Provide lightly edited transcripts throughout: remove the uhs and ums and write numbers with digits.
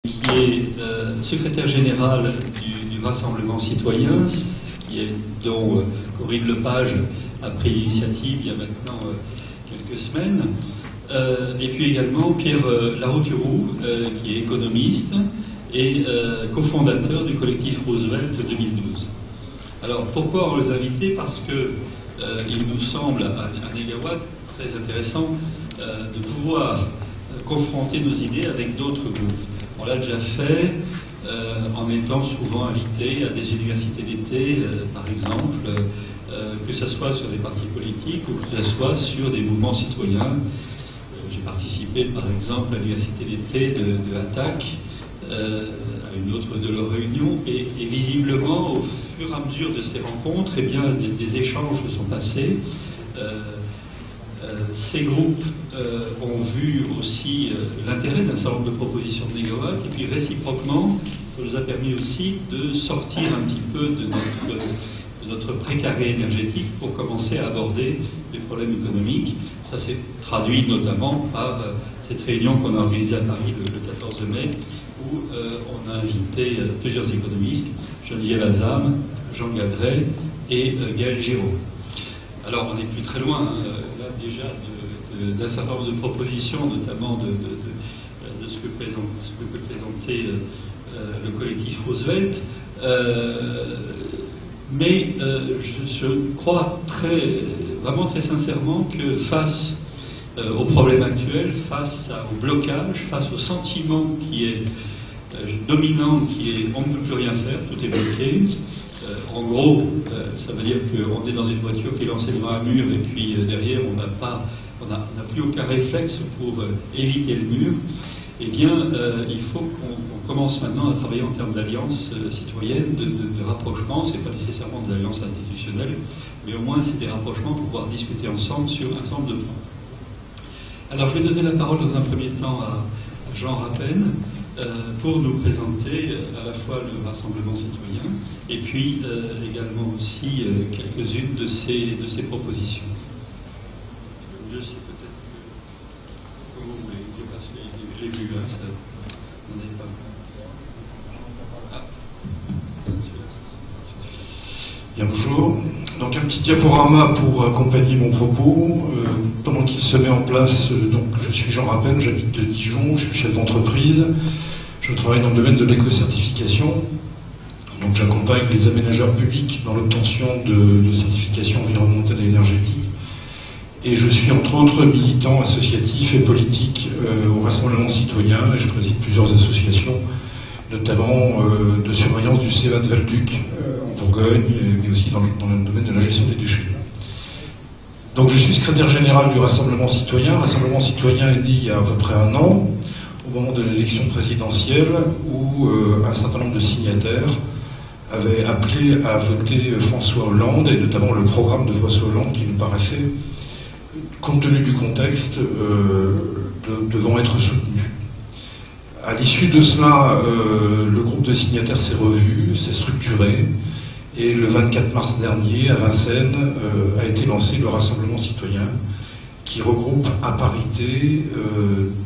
Qui est secrétaire général du Rassemblement citoyen, dont Corinne Lepage a pris l'initiative il y a maintenant quelques semaines, et puis également Pierre Larouturou, qui est économiste et cofondateur du collectif Roosevelt 2012. Alors pourquoi on les a invités? Parce que il nous semble à Négawatt très intéressant de pouvoir confronter nos idées avec d'autres groupes. On l'a déjà fait en étant souvent invité à des universités d'été, par exemple, que ce soit sur des partis politiques ou que ce soit sur des mouvements citoyens. J'ai participé, par exemple, à l'université d'été de Attaque, à une autre de leurs réunions, et visiblement, au fur et à mesure de ces rencontres, eh bien, des échanges se sont passés. Ces groupes ont vu aussi l'intérêt d'un certain nombre de propositions de Négawatt, et puis réciproquement, ça nous a permis aussi de sortir un petit peu de notre précarité énergétique pour commencer à aborder les problèmes économiques. Ça s'est traduit notamment par cette réunion qu'on a organisée à Paris le 14 mai, où on a invité plusieurs économistes, Geneviève Azam, Jean Gadret et Gaël Giraud. Alors on n'est plus très loin, là déjà, d'un certain nombre de propositions, notamment de ce que peut présenter le collectif Roosevelt. Mais je crois vraiment très sincèrement que face aux problèmes actuels, face au blocage, face au sentiment qui est dominant, qui est on ne peut plus rien faire, tout est bloqué. En gros, ça veut dire qu'on est dans une voiture qui est lancée devant un mur et puis derrière on n'a plus aucun réflexe pour éviter le mur. Eh bien, il faut qu'on commence maintenant à travailler en termes d'alliances citoyennes, de rapprochements. Ce n'est pas nécessairement des alliances institutionnelles, mais au moins c'est des rapprochements pour pouvoir discuter ensemble sur un certain nombre de points. Alors, je vais donner la parole dans un premier temps à Jean Rapenne, pour nous présenter à la fois le Rassemblement citoyen et puis également aussi quelques-unes de ses propositions. Le mieux, c'est peut-être comme vous voulez, parce que j'ai vu, ça n'en est pas. Bien, bonjour. Donc un petit diaporama pour accompagner mon propos. Pendant qu'il se met en place, donc je suis Jean Rapenne, j'habite de Dijon, je suis chef d'entreprise. Je travaille dans le domaine de l'éco-certification. Donc j'accompagne les aménageurs publics dans l'obtention de certifications environnementales et énergétiques. Et je suis entre autres militant associatif et politique au Rassemblement citoyen, et je préside plusieurs associations, notamment de surveillance du C20 Val-Duc en Bourgogne, mais aussi dans le domaine de la gestion des déchets. Donc je suis secrétaire général du Rassemblement citoyen. Le Rassemblement citoyen est né il y a à peu près un an, au moment de l'élection présidentielle, où un certain nombre de signataires avaient appelé à voter François Hollande, et notamment le programme de François Hollande qui nous paraissait, compte tenu du contexte, devant être soutenu. À l'issue de cela, le groupe de signataires s'est revu, s'est structuré, et le 24 mars dernier, à Vincennes, a été lancé le Rassemblement citoyen, qui regroupe à parité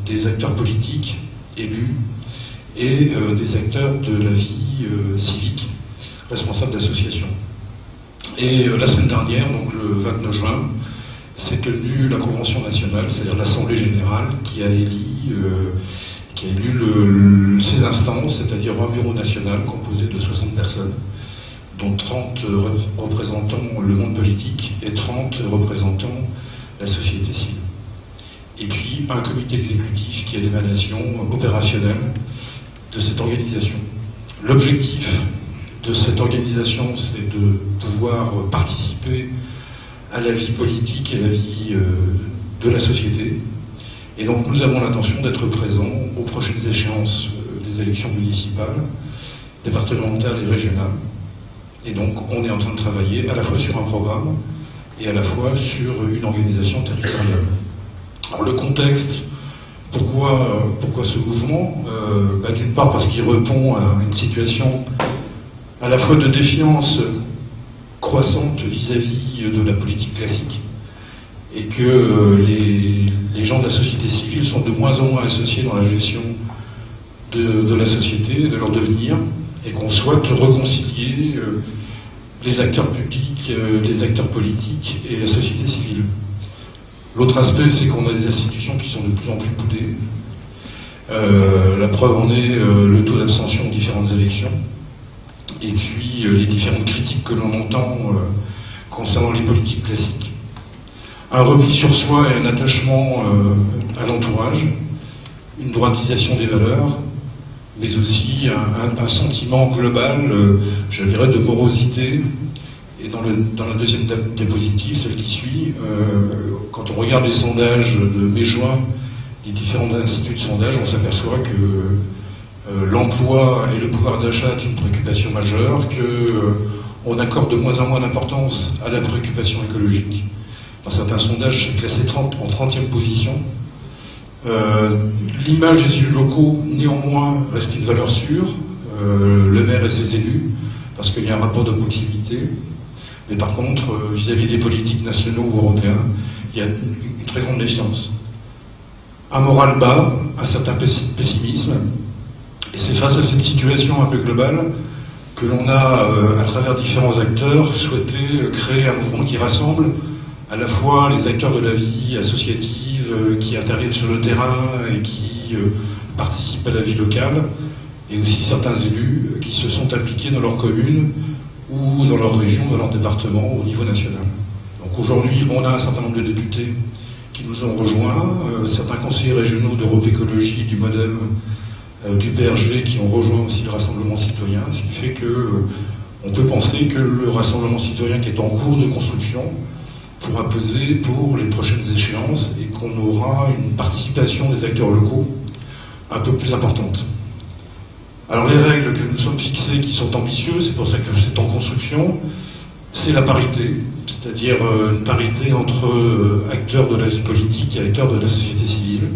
des acteurs politiques élus et des acteurs de la vie civique, responsables d'associations. Et la semaine dernière, donc le 29 juin, s'est tenue la Convention nationale, c'est-à-dire l'Assemblée générale, qui a élu ces instances, c'est-à-dire un bureau national composé de 60 personnes, dont 30 représentant le monde politique et 30 représentant la société civile. Et puis un comité exécutif qui est l'émanation opérationnelle de cette organisation. L'objectif de cette organisation, c'est de pouvoir participer à la vie politique et à la vie de la société. Et donc nous avons l'intention d'être présents aux prochaines échéances des élections municipales, départementales et régionales. Et donc on est en train de travailler à la fois sur un programme et à la fois sur une organisation territoriale. Alors le contexte, pourquoi ce mouvement? D'une part parce qu'il répond à une situation à la fois de défiance croissante vis-à-vis de la politique classique, et que les gens de la société civile sont de moins en moins associés dans la gestion de la société, de leur devenir, et qu'on souhaite réconcilier les acteurs publics, les acteurs politiques et la société civile. L'autre aspect, c'est qu'on a des institutions qui sont de plus en plus boudées. La preuve en est le taux d'abstention aux différentes élections, et puis les différentes critiques que l'on entend concernant les politiques classiques. Un repli sur soi et un attachement à l'entourage, une droitisation des valeurs, mais aussi un sentiment global, je dirais, de morosité. Et dans la deuxième diapositive, celle qui suit, quand on regarde les sondages de mai-juin des différents instituts de sondage, on s'aperçoit que l'emploi et le pouvoir d'achat est une préoccupation majeure, qu'on accorde de moins en moins d'importance à la préoccupation écologique. Dans certains sondages, c'est classé en 30e position. L'image des élus locaux, néanmoins, reste une valeur sûre. Le maire et ses élus, parce qu'il y a un rapport de proximité. Mais par contre, vis-à-vis des politiques nationaux ou européens, il y a une très grande méfiance. Un moral bas, un certain pessimisme. Et c'est face à cette situation un peu globale que l'on a, à travers différents acteurs, souhaité créer un mouvement qui rassemble à la fois les acteurs de la vie associative qui interviennent sur le terrain et qui participent à la vie locale, et aussi certains élus qui se sont impliqués dans leur commune ou dans leur région, dans leur département, au niveau national. Donc aujourd'hui, on a un certain nombre de députés qui nous ont rejoints, certains conseillers régionaux d'Europe Écologie, du MODEM, du PRG qui ont rejoint aussi le Rassemblement Citoyen, ce qui fait que on peut penser que le Rassemblement Citoyen qui est en cours de construction pourra peser pour les prochaines échéances et qu'on aura une participation des acteurs locaux un peu plus importante. Alors les règles que nous sommes fixées, qui sont ambitieuses, c'est pour ça que c'est en construction, c'est la parité, c'est-à-dire une parité entre acteurs de la vie politique et acteurs de la société civile.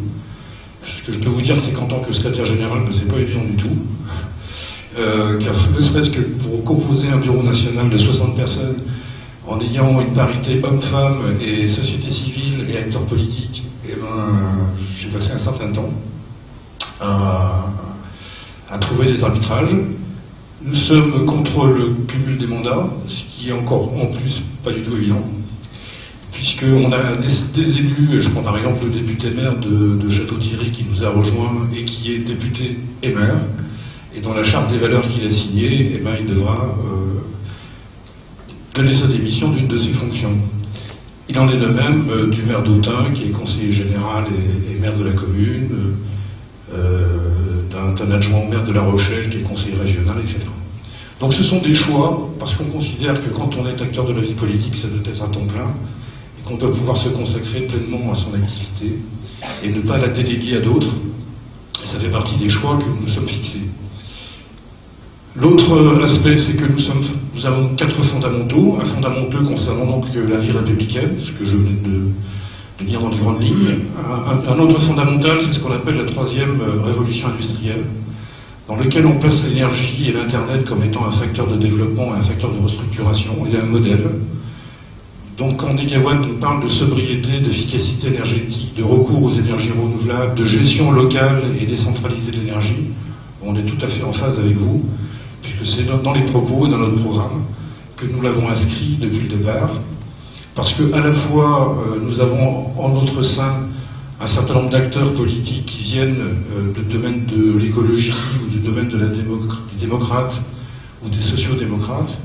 Ce que je peux vous dire, c'est qu'en tant que secrétaire général, c'est pas évident du tout, car ne serait-ce que pour composer un bureau national de 60 personnes, en ayant une parité homme-femme et société civile et acteurs politiques, eh ben, j'ai passé un certain temps à trouver des arbitrages. Nous sommes contre le cumul des mandats, ce qui est encore en plus pas du tout évident, puisqu'on a des élus, je prends par exemple le député maire de Château-Thierry qui nous a rejoint et qui est député et maire, et dans la charte des valeurs qu'il a signée, eh ben, il devra donner sa démission d'une de ses fonctions. Il en est de même du maire d'Autun, qui est conseiller général et maire de la commune, d'un adjoint au maire de La Rochelle, qui est conseiller régional, etc. Donc ce sont des choix, parce qu'on considère que quand on est acteur de la vie politique, ça doit être à temps plein, et qu'on doit pouvoir se consacrer pleinement à son activité, et ne pas la déléguer à d'autres. Et ça fait partie des choix que nous nous sommes fixés. L'autre aspect, c'est que nous avons 4 fondamentaux. Un fondamental concernant donc la vie républicaine, ce que je venais de dire dans les grandes lignes. Un autre fondamental, c'est ce qu'on appelle la 3e révolution industrielle, dans lequel on place l'énergie et l'Internet comme étant un facteur de développement et un facteur de restructuration. Il y a un modèle. Donc en Négawatt, on parle de sobriété, d'efficacité énergétique, de recours aux énergies renouvelables, de gestion locale et décentralisée de l'énergie. On est tout à fait en phase avec vous, puisque c'est dans les propos et dans notre programme que nous l'avons inscrit depuis le départ, parce que à la fois nous avons en notre sein un certain nombre d'acteurs politiques qui viennent du domaine de l'écologie ou du domaine des démocrates ou des sociodémocrates,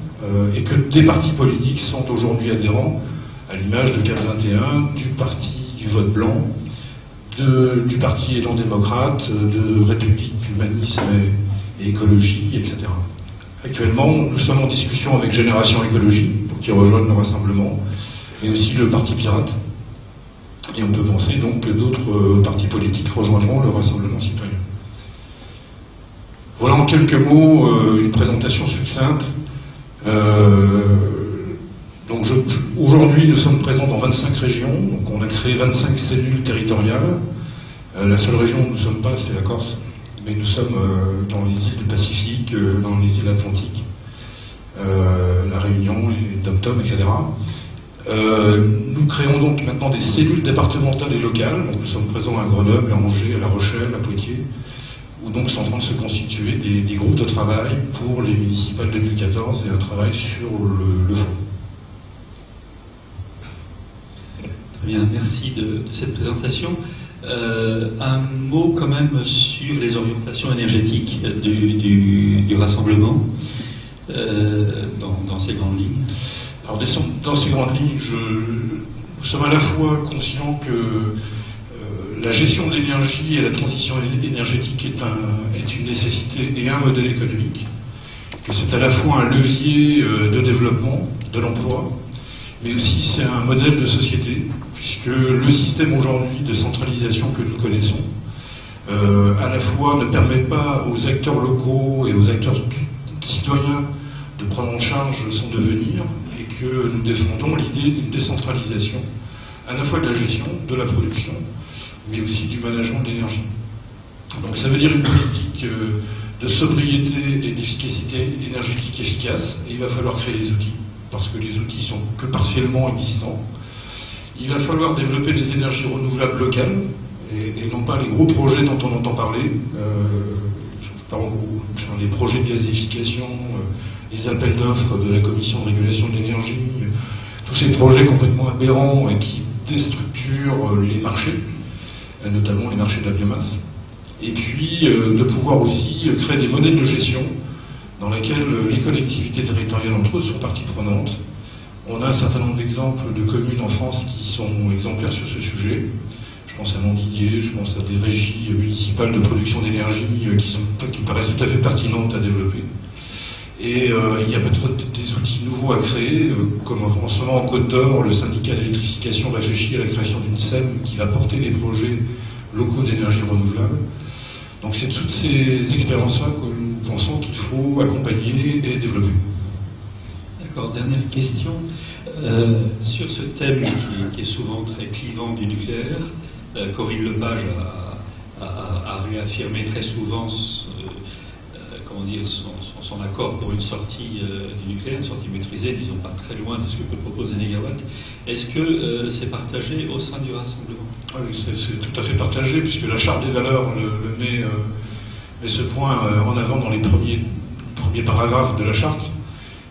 et que des partis politiques sont aujourd'hui adhérents, à l'image de CAP 21, du parti du vote blanc, du parti élan démocrate, de République, Humanisme et Écologie, etc. Actuellement, nous sommes en discussion avec Génération Écologie, pour qu'ils rejoignent le rassemblement, et aussi le Parti Pirate. Et on peut penser donc que d'autres partis politiques rejoindront le Rassemblement Citoyen. Voilà en quelques mots une présentation succincte. Donc aujourd'hui, nous sommes présents dans 25 régions, donc on a créé 25 cellules territoriales. La seule région où nous ne sommes pas, c'est la Corse, mais nous sommes dans les îles du Pacifique, dans les îles Atlantiques, la Réunion, les Dom-Tom, etc. Nous créons donc maintenant des cellules départementales et locales. Donc nous sommes présents à Grenoble, à Angers, à La Rochelle, à Poitiers, où donc sont en train de se constituer des groupes de travail pour les municipales 2014 et un travail sur le fond. Très bien, merci de cette présentation. Un mot quand même sur les orientations énergétiques du rassemblement dans ces grandes lignes. Alors dans ces grandes lignes, nous sommes à la fois conscients que la gestion de l'énergie et la transition énergétique est une nécessité et un modèle économique, que c'est à la fois un levier de développement de l'emploi, mais aussi c'est un modèle de société, puisque le système aujourd'hui de centralisation que nous connaissons, à la fois ne permet pas aux acteurs locaux et aux acteurs citoyens de prendre en charge son devenir, et que nous défendons l'idée d'une décentralisation, à la fois de la gestion, de la production, mais aussi du management de l'énergie. Donc ça veut dire une politique de sobriété et d'efficacité énergétique efficace, et il va falloir créer les outils, parce que les outils sont que partiellement existants. Il va falloir développer des énergies renouvelables locales, et non pas les gros projets dont on entend parler. Les projets de gazéification, les appels d'offres de la Commission de régulation de l'énergie, tous ces projets complètement aberrants et qui déstructurent les marchés, notamment les marchés de la biomasse. Et puis de pouvoir aussi créer des modèles de gestion dans lesquels les collectivités territoriales entre eux sont partie prenante. On a un certain nombre d'exemples de communes en France qui sont exemplaires sur ce sujet. Je pense à Montdidier, je pense à des régies municipales de production d'énergie qui paraissent tout à fait pertinentes à développer. Et il y a peut-être des outils nouveaux à créer, comme en ce moment en Côte d'Or, le syndicat d'électrification réfléchit à la création d'une SEM qui va porter des projets locaux d'énergie renouvelable. Donc c'est toutes ces expériences-là que nous pensons qu'il faut accompagner et développer. D'accord, dernière question. Sur ce thème qui est souvent très clivant du nucléaire, Corinne Lepage a réaffirmé très souvent son accord pour une sortie du nucléaire, une sortie maîtrisée, disons pas très loin de ce que peut proposer Négawatt. Est-ce que c'est partagé au sein du rassemblement? Oui, c'est tout à fait partagé, puisque la Charte des valeurs met ce point en avant dans les premiers paragraphes de la Charte,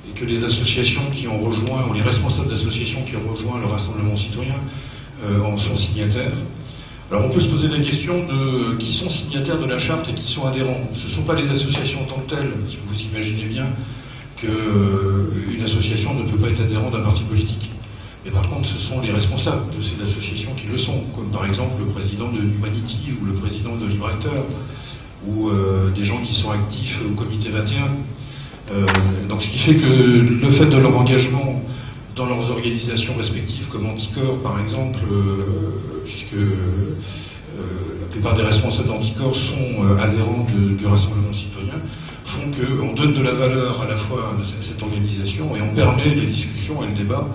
et que les associations qui ont rejoint, ou les responsables d'associations qui ont rejoint le Rassemblement citoyen en sont signataires. Alors on peut se poser la question de qui sont signataires de la charte et qui sont adhérents. Ce ne sont pas les associations en tant que telles, parce que vous imaginez bien qu'une association ne peut pas être adhérente d'un parti politique. Mais par contre, ce sont les responsables de ces associations qui le sont, comme par exemple le président de Humanity ou le président de Libre Acteur, ou des gens qui sont actifs au comité 21. Donc ce qui fait que le fait de leur engagement dans leurs organisations respectives, comme Anticor par exemple, puisque la plupart des responsables d'Anticor sont adhérents du Rassemblement citoyen, font qu'on donne de la valeur à la fois à cette organisation et on permet les discussions et le débat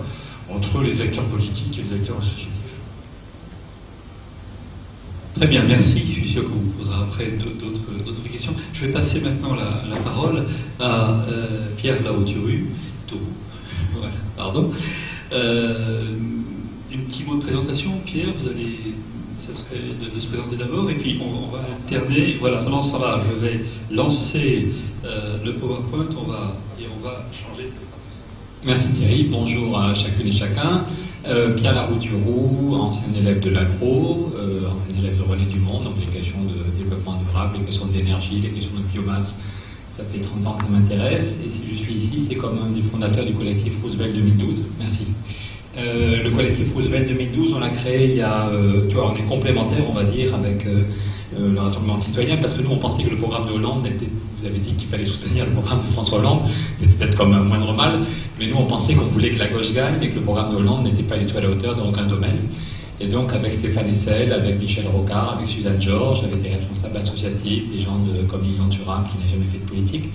entre les acteurs politiques et les acteurs associatifs. Très bien, merci. Je suis sûr qu'on vous posera après d'autres questions. Je vais passer maintenant la parole à Pierre Lahauturu. Voilà, pardon. Un petit mot de présentation, Pierre, ça serait de se présenter d'abord, et puis on va alterner. Voilà, pendant ce temps-là, je vais lancer le PowerPoint, on va changer. Merci Thierry, bonjour à chacune et chacun. Pierre Lahauturu, ancien élève de l'agro, ancien élève de Relais du Monde, donc les questions de développement durable, les questions d'énergie, les questions de biomasse. Ça fait 30 ans que ça m'intéresse, et si je suis ici, c'est comme un des fondateurs du collectif Roosevelt 2012. Merci. Le collectif Roosevelt 2012, on l'a créé il y a, on est complémentaire, on va dire, avec le Rassemblement citoyen, parce que nous, on pensait que le programme de Hollande était, vous avez dit qu'il fallait soutenir le programme de François Hollande, c'était peut-être comme un moindre mal, mais nous, on pensait qu'on voulait que la gauche gagne, et que le programme de Hollande n'était pas du tout à la hauteur dans aucun domaine. Et donc, avec Stéphane Hessel, avec Michel Rocard, avec Suzanne Georges, avec des responsables associatifs, des gens comme Lilian Thuram, qui n'a jamais fait de politique,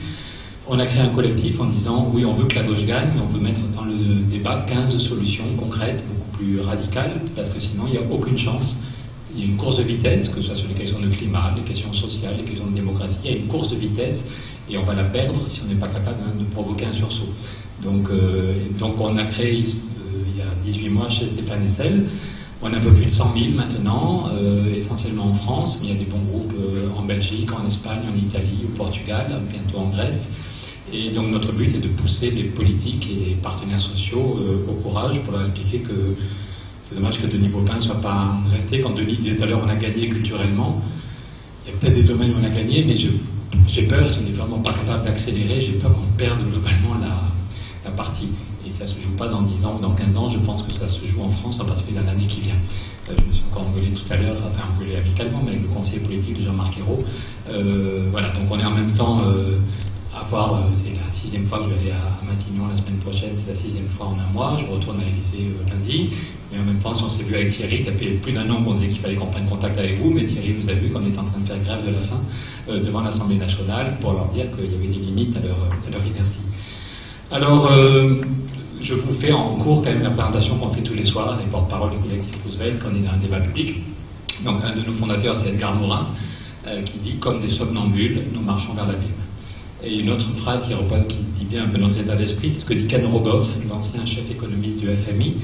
on a créé un collectif en disant, oui, on veut que la gauche gagne, mais on veut mettre dans le débat 15 solutions concrètes, beaucoup plus radicales, parce que sinon, il n'y a aucune chance. Il y a une course de vitesse, que ce soit sur les questions de climat, les questions sociales, les questions de démocratie, il y a une course de vitesse, et on va la perdre si on n'est pas capable de provoquer un sursaut. Donc on a créé, il y a 18 mois, chez Stéphane Hessel, On est un peu plus de 100 000 maintenant, essentiellement en France, mais il y a des bons groupes en Belgique, en Espagne, en Italie, au Portugal, bientôt en Grèce. Et donc notre but est de pousser les politiques et les partenaires sociaux au courage pour leur expliquer que c'est dommage que Denis Baupin ne soit pas resté. Quand Denis disait tout à l'heure on a gagné culturellement, il y a peut-être des domaines où on a gagné, mais j'ai peur, si on n'est vraiment pas capable d'accélérer, j'ai peur qu'on perde globalement la partie. Et ça ne se joue pas dans 10 ans ou dans 15 ans, je pense que ça se joue en France, en particulier dans l'année qui vient. Je me suis encore engueulé tout à l'heure, enfin engueulé amicalement, mais avec le conseiller politique de Jean-Marc Ayrault. Voilà, donc on est en même temps à voir, c'est la 6e fois que je vais aller à Matignon la semaine prochaine, c'est la 6e fois en un mois, je retourne à l'Élysée lundi, mais en même temps, si on s'est vu avec Thierry, ça fait plus d'un an qu'on disait qu'il fallait qu'on prenne contact avec vous, mais Thierry vous a vu qu'on était en train de faire grève de la faim devant l'Assemblée nationale pour leur dire qu'il y avait des limites à leur inertie. Alors, je vous fais en cours quand même la présentation qu'on fait tous les soirs, les porte-parole du collectif Roosevelt, quand on est dans un débat public. Donc, un de nos fondateurs, c'est Edgar Morin, qui dit « Comme des somnambules, nous marchons vers l'abîme ». Et une autre phrase qui dit bien un peu notre état d'esprit, c'est ce que dit Ken Rogoff, l'ancien chef économiste du FMI,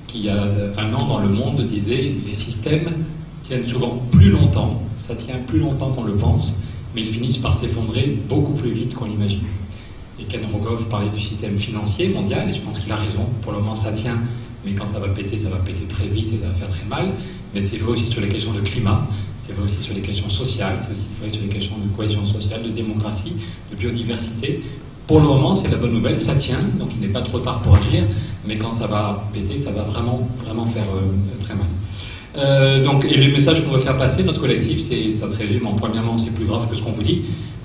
qui il y a un an dans Le Monde disait « Les systèmes tiennent souvent plus longtemps, ça tient plus longtemps qu'on le pense, mais ils finissent par s'effondrer beaucoup plus vite qu'on l'imagine ». Et Ken Rogoff parlait du système financier mondial, et je pense qu'il a raison. Pour le moment, ça tient, mais quand ça va péter très vite et ça va faire très mal. Mais c'est vrai aussi sur les questions de climat, c'est vrai aussi sur les questions sociales, c'est aussi vrai sur les questions de cohésion sociale, de démocratie, de biodiversité. Pour le moment, c'est la bonne nouvelle, ça tient, donc il n'est pas trop tard pour agir, mais quand ça va péter, ça va vraiment faire très mal. Donc, et le message qu'on veut faire passer, notre collectif, ça se résume en premièrement, c'est plus grave que ce qu'on vous dit.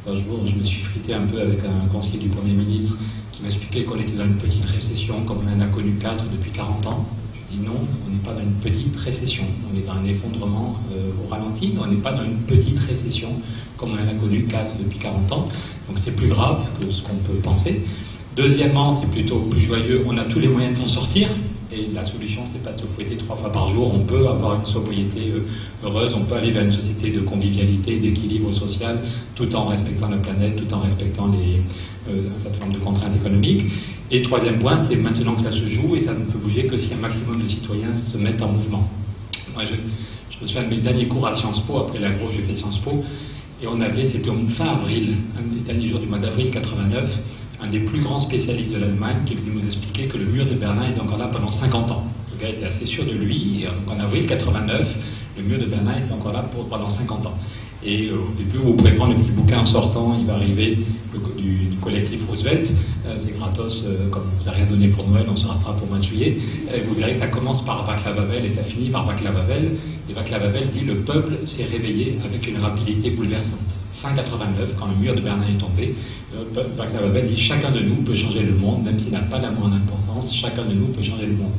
Un jour, je me suis frité un peu avec un conseiller du Premier ministre qui m'expliquait qu'on était dans une petite récession, comme on en a connu 4 depuis 40 ans. Je dis non, on n'est pas dans une petite récession, on est dans un effondrement au ralenti, mais on n'est pas dans une petite récession, comme on en a connu 4 depuis 40 ans. Donc c'est plus grave que ce qu'on peut penser. Deuxièmement, c'est plutôt plus joyeux, on a tous les moyens de s'en sortir. Et la solution, c'est pas de se fouetter 3 fois par jour. On peut avoir une sobriété heureuse, on peut aller vers une société de convivialité, d'équilibre social, tout en respectant la planète, tout en respectant un certain nombre de contraintes économiques. Et troisième point, c'est maintenant que ça se joue, et ça ne peut bouger que si un maximum de citoyens se mettent en mouvement. Moi, je me souviens de mes derniers cours à Sciences Po, après l'agro, j'ai fait Sciences Po, et c'était au fin avril, un des derniers jours du mois d'avril 89, un des plus grands spécialistes de l'Allemagne qui est venu nous expliquer que le mur de Berlin était encore là pendant 50 ans. Le gars était assez sûr de lui, et en avril 89, le mur de Berlin était encore là pendant 50 ans. Et au début, vous pouvez prendre le petit bouquin en sortant, il va arriver du collectif Roosevelt, c'est gratos, comme on ne vous a rien donné pour Noël, on se rattrape au mois de juillet. Vous verrez que ça commence par Václav Havel et ça finit par Václav Havel. Et Václav Havel dit « Le peuple s'est réveillé avec une rapidité bouleversante ». Fin 89, quand le mur de Berlin est tombé, Václav Havel dit « Chacun de nous peut changer le monde, même s'il n'a pas la moindre importance, chacun de nous peut changer le monde ».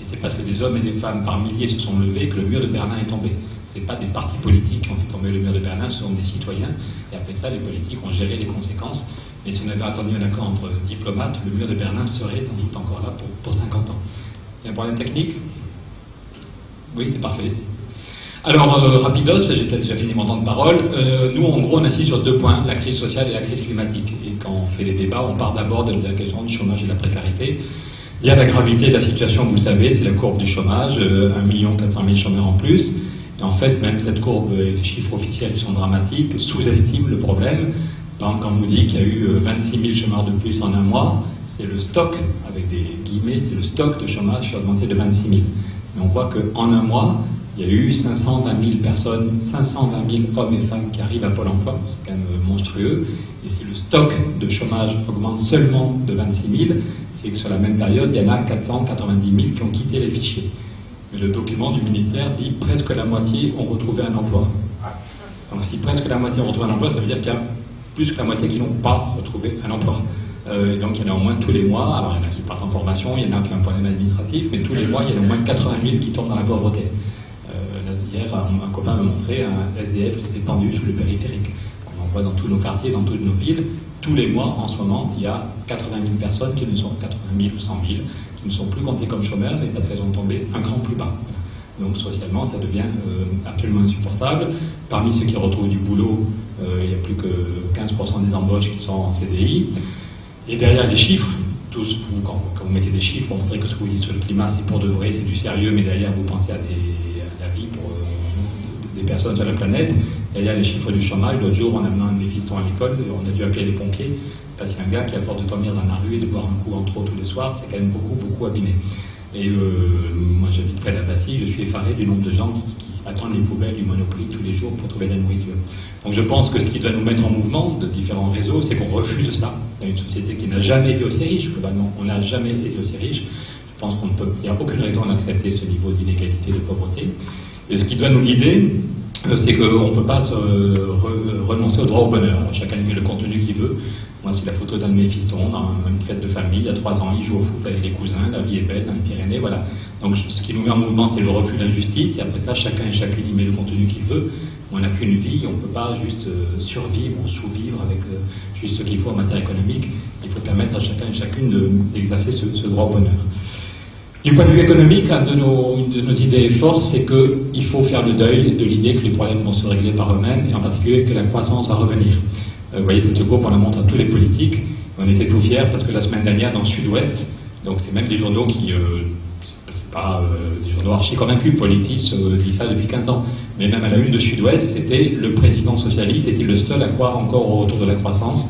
Et c'est parce que des hommes et des femmes par milliers se sont levés que le mur de Berlin est tombé. Ce n'est pas des partis politiques qui ont fait tomber le mur de Berlin, ce sont des citoyens. Et après ça, les politiques ont géré les conséquences. Et si on avait attendu un accord entre diplomates, le mur de Berlin serait sans doute encore là pour 50 ans. Il y a un problème technique? Oui, c'est parfait. Alors, rapidos, j'ai peut-être déjà fini mon temps de parole. Nous, en gros, on insiste sur 2 points, la crise sociale et la crise climatique. Et quand on fait les débats, on part d'abord de la question du chômage et de la précarité. Il y a la gravité de la situation, vous le savez, c'est la courbe du chômage, 1 400 000 chômeurs en plus. Et en fait, même cette courbe, et les chiffres officiels sont dramatiques, sous-estiment le problème. Donc, quand on vous dit qu'il y a eu 26 000 chômeurs de plus en un mois, c'est le stock, avec des guillemets, c'est le stock de chômage qui a augmenté de 26 000. Mais on voit qu'en un mois, il y a eu 520 000 personnes, 520 000 hommes et femmes qui arrivent à Pôle emploi, c'est quand même monstrueux. Et si le stock de chômage augmente seulement de 26 000, c'est que sur la même période, il y en a 490 000 qui ont quitté les fichiers. Mais le document du ministère dit presque la moitié ont retrouvé un emploi. Donc si presque la moitié ont retrouvé un emploi, ça veut dire qu'il y a plus que la moitié qui n'ont pas retrouvé un emploi. Et donc il y en a au moins tous les mois, alors il y en a qui partent en formation, il y en a qui ont un problème administratif, mais tous les mois il y en a au moins 80 000 qui tombent dans la pauvreté. Hier, un copain m'a montré un SDF qui s'est pendu sous le périphérique. On en voit dans tous nos quartiers, dans toutes nos villes. Tous les mois, en ce moment, il y a 80 000 personnes qui ne sont 80 000 ou 100 000, qui ne sont plus comptées comme chômeurs, mais parce qu'elles ont tombé un cran plus bas. Donc socialement, ça devient absolument insupportable. Parmi ceux qui retrouvent du boulot, il n'y a plus que 15% des embauches qui sont en CDI. Et derrière les chiffres, quand vous mettez des chiffres, vous montrez que ce que vous dites sur le climat, c'est pour de vrai, c'est du sérieux, mais derrière vous pensez à des des personnes sur la planète. Derrière les chiffres du chômage, l'autre jour, en amenant un de mes fistons à l'école, on a dû appeler les pompiers, parce qu'il y a un gars qui, à force de dormir dans la rue et de boire un coup en trop tous les soirs, c'est quand même beaucoup abîmé. Et moi, j'habite près de la Bastille, je suis effaré du nombre de gens qui attendent les poubelles du Monoprix tous les jours pour trouver de la nourriture. Donc je pense que ce qui doit nous mettre en mouvement de différents réseaux, c'est qu'on refuse ça. Il y a une société qui n'a jamais été aussi riche, globalement. On n'a jamais été aussi riche. Je pense qu'il n'y a aucune raison d'accepter ce niveau d'inégalité, de pauvreté. Et ce qui doit nous guider, c'est qu'on ne peut pas renoncer au droit au bonheur. Alors, chacun met le contenu qu'il veut. Moi, c'est la photo d'un de mes fistons dans une fête de famille. Il y a 3 ans, il joue au foot avec les cousins. La vie est belle dans les Pyrénées, voilà. Donc, ce qui nous met en mouvement, c'est le refus de l'injustice. Et après ça, chacun et chacune y met le contenu qu'il veut. On n'a qu'une vie. On ne peut pas juste survivre ou sous-vivre avec juste ce qu'il faut en matière économique. Il faut permettre à chacun et chacune d'exercer ce droit au bonheur. Du point de vue économique, une de nos idées fortes, c'est qu'il faut faire le deuil de l'idée que les problèmes vont se régler par eux-mêmes, et en particulier que la croissance va revenir. Vous voyez, cette courbe, on la montre à tous les politiques. On était tout fiers parce que la semaine dernière, dans le Sud-Ouest, donc c'est même des journaux qui, c'est pas des journaux archi convaincus, Politis dit ça depuis 15 ans, mais même à la une de Sud-Ouest, c'était le président socialiste, était le seul à croire encore au retour de la croissance.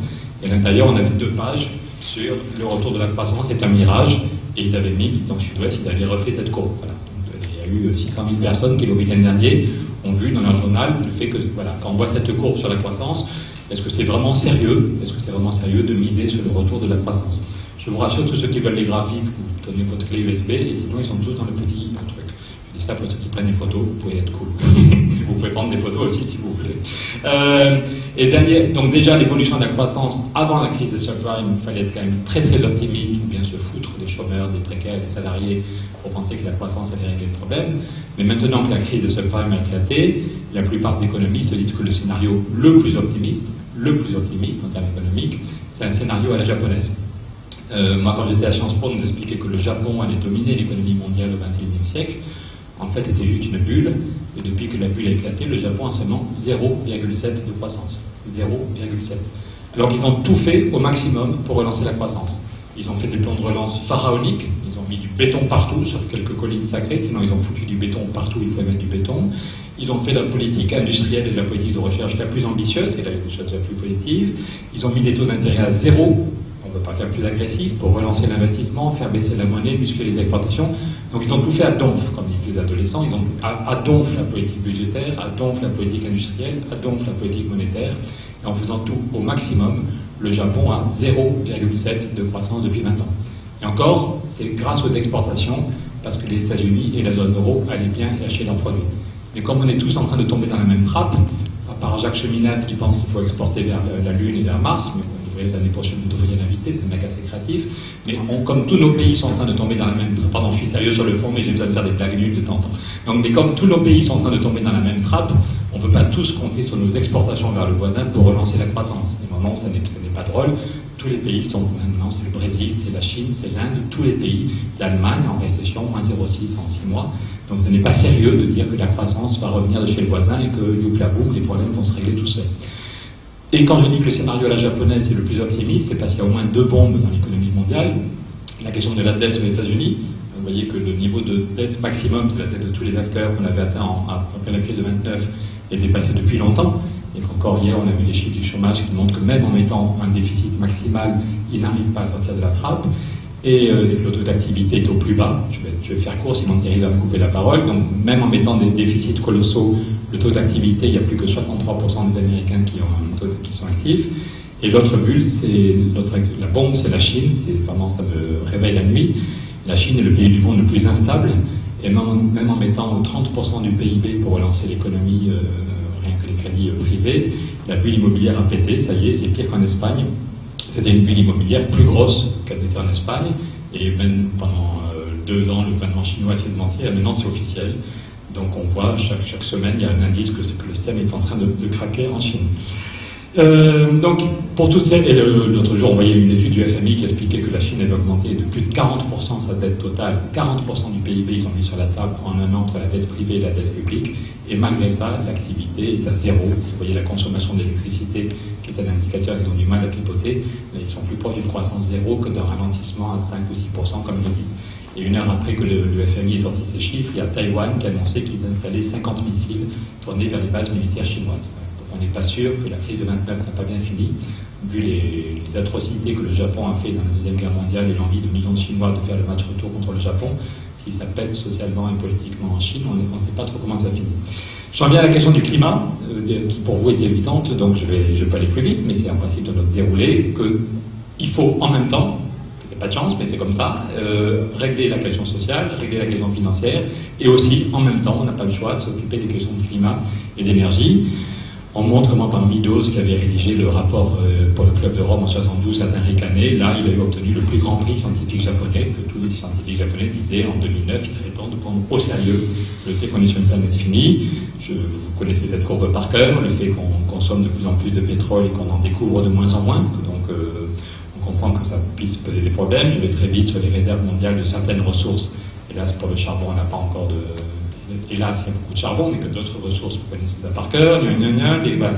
Et à l'intérieur, on avait 2 pages sur le retour de la croissance, c'est un mirage. Et ils avaient mis, dans le Sud-Ouest, ils avaient refait cette courbe. Voilà. Donc, il y a eu 600 000 personnes qui, le week-end dernier, ont vu dans leur journal le fait que, voilà, quand on voit cette courbe sur la croissance, est-ce que c'est vraiment sérieux? Est-ce que c'est vraiment sérieux de miser sur le retour de la croissance? Je vous rassure, tous ceux qui veulent les graphiques, vous donnez votre clé USB, et sinon ils sont tous dans le petit truc. Je dis ça pour ceux qui prennent des photos, vous pouvez être cool. Vous pouvez prendre des photos aussi si vous voulez. Et dernier, donc déjà l'évolution de la croissance avant la crise des subprimes, il fallait être quand même très optimiste, ou bien se foutre des chômeurs, des précaires, des salariés, pour penser que la croissance allait régler le problème. Mais maintenant que la crise des subprimes a éclaté, la plupart des économistes se disent que le scénario le plus optimiste en termes économiques, c'est un scénario à la japonaise. Moi, quand j'étais à Sciences Po, on nous expliquait que le Japon allait dominer l'économie mondiale au XXIe siècle. En fait, c'était juste une bulle, et depuis que la bulle a éclaté, le Japon a seulement 0,7 de croissance. 0,7. Alors qu'ils ont tout fait au maximum pour relancer la croissance. Ils ont fait des plans de relance pharaoniques, ils ont mis du béton partout, sur quelques collines sacrées, sinon ils ont foutu du béton partout où il fallait mettre du béton. Ils ont fait la politique industrielle et la politique de recherche la plus ambitieuse et la chose la plus positive. Ils ont mis des taux d'intérêt à 0. On ne peut pas faire plus agressif pour relancer l'investissement, faire baisser la monnaie, muscler les exportations. Donc ils ont tout fait à donf, comme disent les adolescents. Ils ont à donf la politique budgétaire, à donf la politique industrielle, à donf la politique monétaire. Et en faisant tout au maximum, le Japon a 0,7 de croissance depuis 20 ans. Et encore, c'est grâce aux exportations, parce que les États-Unis et la zone euro allaient bien acheter leurs produits. Mais comme on est tous en train de tomber dans la même trappe, à part Jacques Cheminade qui pense qu'il faut exporter vers la Lune et vers Mars, mais l'année prochaine vous devriez l'inviter, c'est un mec assez créatif, mais comme tous nos pays sont en train de tomber dans la même trappe, pardon, je suis sérieux sur le fond, mais j'ai besoin de faire des blagues nulles de temps en temps. Donc, mais comme tous nos pays sont en train de tomber dans la même trappe, on ne peut pas tous compter sur nos exportations vers le voisin pour relancer la croissance. Des moments où ce n'est pas drôle, tous les pays sont maintenant, c'est le Brésil, c'est la Chine, c'est l'Inde, tous les pays, l'Allemagne en récession, moins 0,6 en 6 mois. Donc ce n'est pas sérieux de dire que la croissance va revenir de chez le voisin et que youpla-boum, les problèmes vont se régler tout seuls. Et quand je dis que le scénario à la japonaise est le plus optimiste, c'est parce qu'il y a au moins 2 bombes dans l'économie mondiale. La question de la dette aux États-Unis. Vous voyez que le niveau de dette maximum, c'est la dette de tous les acteurs qu'on avait atteint après la crise de 29, est dépassé depuis longtemps. Et qu'encore hier, on a vu des chiffres du chômage qui montrent que même en mettant un déficit maximal, il n'arrive pas à sortir de la trappe. Et le taux d'activité est au plus bas. Je vais faire court, sinon Thierry va me couper la parole. Donc même en mettant des déficits colossaux, le taux d'activité, il n'y a plus que 63% des Américains qui sont actifs. Et l'autre bulle, la bombe, c'est la Chine. C'est vraiment, ça me réveille la nuit. La Chine est le pays du monde le plus instable. Et même en mettant 30% du PIB pour relancer l'économie, rien que les crédits privés, la bulle immobilière a pété. Ça y est, c'est pire qu'en Espagne. C'était une bulle immobilière plus grosse qu'elle n'était en Espagne, et même pendant 2 ans, le gouvernement chinois a essayé de mentir, et maintenant c'est officiel. Donc on voit, chaque semaine, il y a un indice que le système est en train de craquer en Chine. Donc, pour toutes ces... Et l'autre jour, on voyait une étude du FMI qui expliquait que la Chine avait augmenté de plus de 40% sa dette totale. 40% du PIB, ils ont mis sur la table en un an entre la dette privée et la dette publique. Et malgré ça, l'activité est à 0. Vous voyez la consommation d'électricité, qui est un indicateur qu'ils ont du mal à pipoter. Ils sont plus proches d'une croissance 0 que d'un ralentissement à 5 ou 6%, comme ils disent. Et une heure après que le FMI ait sorti ses chiffres, il y a Taïwan qui a annoncé qu'il installait 50 missiles tournés vers les bases militaires chinoises. Donc on n'est pas sûr que la crise de 29 n'a pas bien fini, vu les atrocités que le Japon a fait dans la Deuxième Guerre mondiale et l'envie de millions de Chinois de faire le match retour contre le Japon. Si ça pète socialement et politiquement en Chine, on ne sait pas trop comment ça finit. J'en viens à la question du climat, qui pour vous est évidente, donc je vais pas aller plus vite, mais c'est un principe de notre déroulé, qu'il faut en même temps, c'est pas de chance, mais c'est comme ça, régler la question sociale, régler la question financière, et aussi, en même temps, on n'a pas le choix de s'occuper des questions du climat et d'énergie. On montre comment par Meadows, qui avait rédigé le rapport pour le Club de Rome en 72, Henri Canet, là, il avait obtenu le plus grand prix scientifique japonais, que tous les scientifiques japonais disaient en 2009, il serait temps de prendre au sérieux le fait qu'on est sur une planète finie. Vous connaissez cette courbe par cœur, le fait qu'on consomme de plus en plus de pétrole et qu'on en découvre de moins en moins, donc on comprend que ça puisse poser des problèmes. Je vais très vite sur les réserves mondiales de certaines ressources. Hélas, pour le charbon, on n'a pas encore de... Hélas, il y a beaucoup de charbon, mais que d'autres ressources, vous connaissez ça par cœur. Voilà.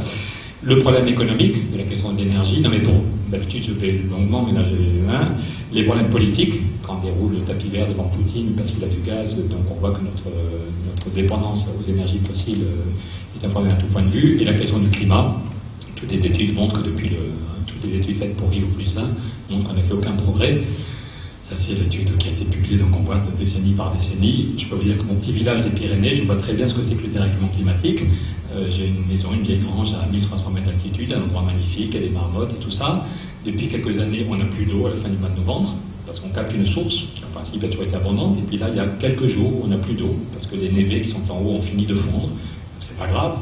Le problème économique, de la question de l'énergie, non mais bon, d'habitude je fais longuement, mais là j'ai les problèmes politiques, quand on déroule le tapis vert devant Poutine parce qu'il a du gaz, donc on voit que notre dépendance aux énergies fossiles est un problème à tout point de vue, et la question du climat. Toutes les études montrent que depuis toutes les études faites pour Rio plus 20 montrent qu'on n'a fait aucun progrès. Ça, c'est l'étude qui a été publiée, donc on voit décennie par décennie. Je peux vous dire que mon petit village des Pyrénées, je vois très bien ce que c'est que le dérèglement climatique. J'ai une maison, une vieille grange à 1300 mètres d'altitude, un endroit magnifique, il y a des marmottes et tout ça. Depuis quelques années, on n'a plus d'eau à la fin du mois de novembre, parce qu'on capte une source qui en principe a toujours été abondante. Et puis là, il y a quelques jours où on n'a plus d'eau, parce que les névés qui sont en haut ont fini de fondre. C'est pas grave,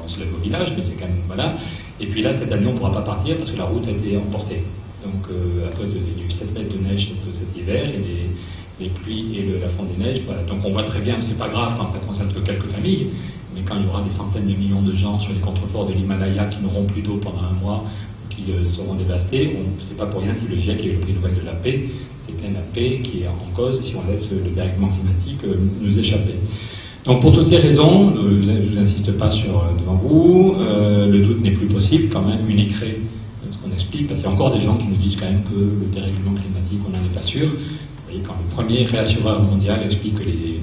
on se lève au village, mais c'est quand même... Voilà. Et puis là, cette année, on ne pourra pas partir parce que la route a été emportée. Donc, à cause il y a eu 7 mètres de neige cet hiver, et les pluies et la fonte des neiges, voilà. Donc on voit très bien, c'est pas grave quand ça concerne que quelques familles, mais quand il y aura des centaines de millions de gens sur les contreforts de l'Himalaya qui n'auront plus d'eau pendant un mois, qui seront dévastés, c'est pas pour rien si le GIEC a eu le prix Nobel de la paix, c'est bien la paix qui est en cause si on laisse le dérèglement climatique nous échapper. Donc pour toutes ces raisons, je ne vous insiste pas devant vous, le doute n'est plus possible, quand même uniquerait ce qu'on explique, parce qu'il y a encore des gens qui nous disent quand même que le dérèglement climatique, on n'en est pas sûr. Vous voyez, quand le premier réassureur mondial explique que les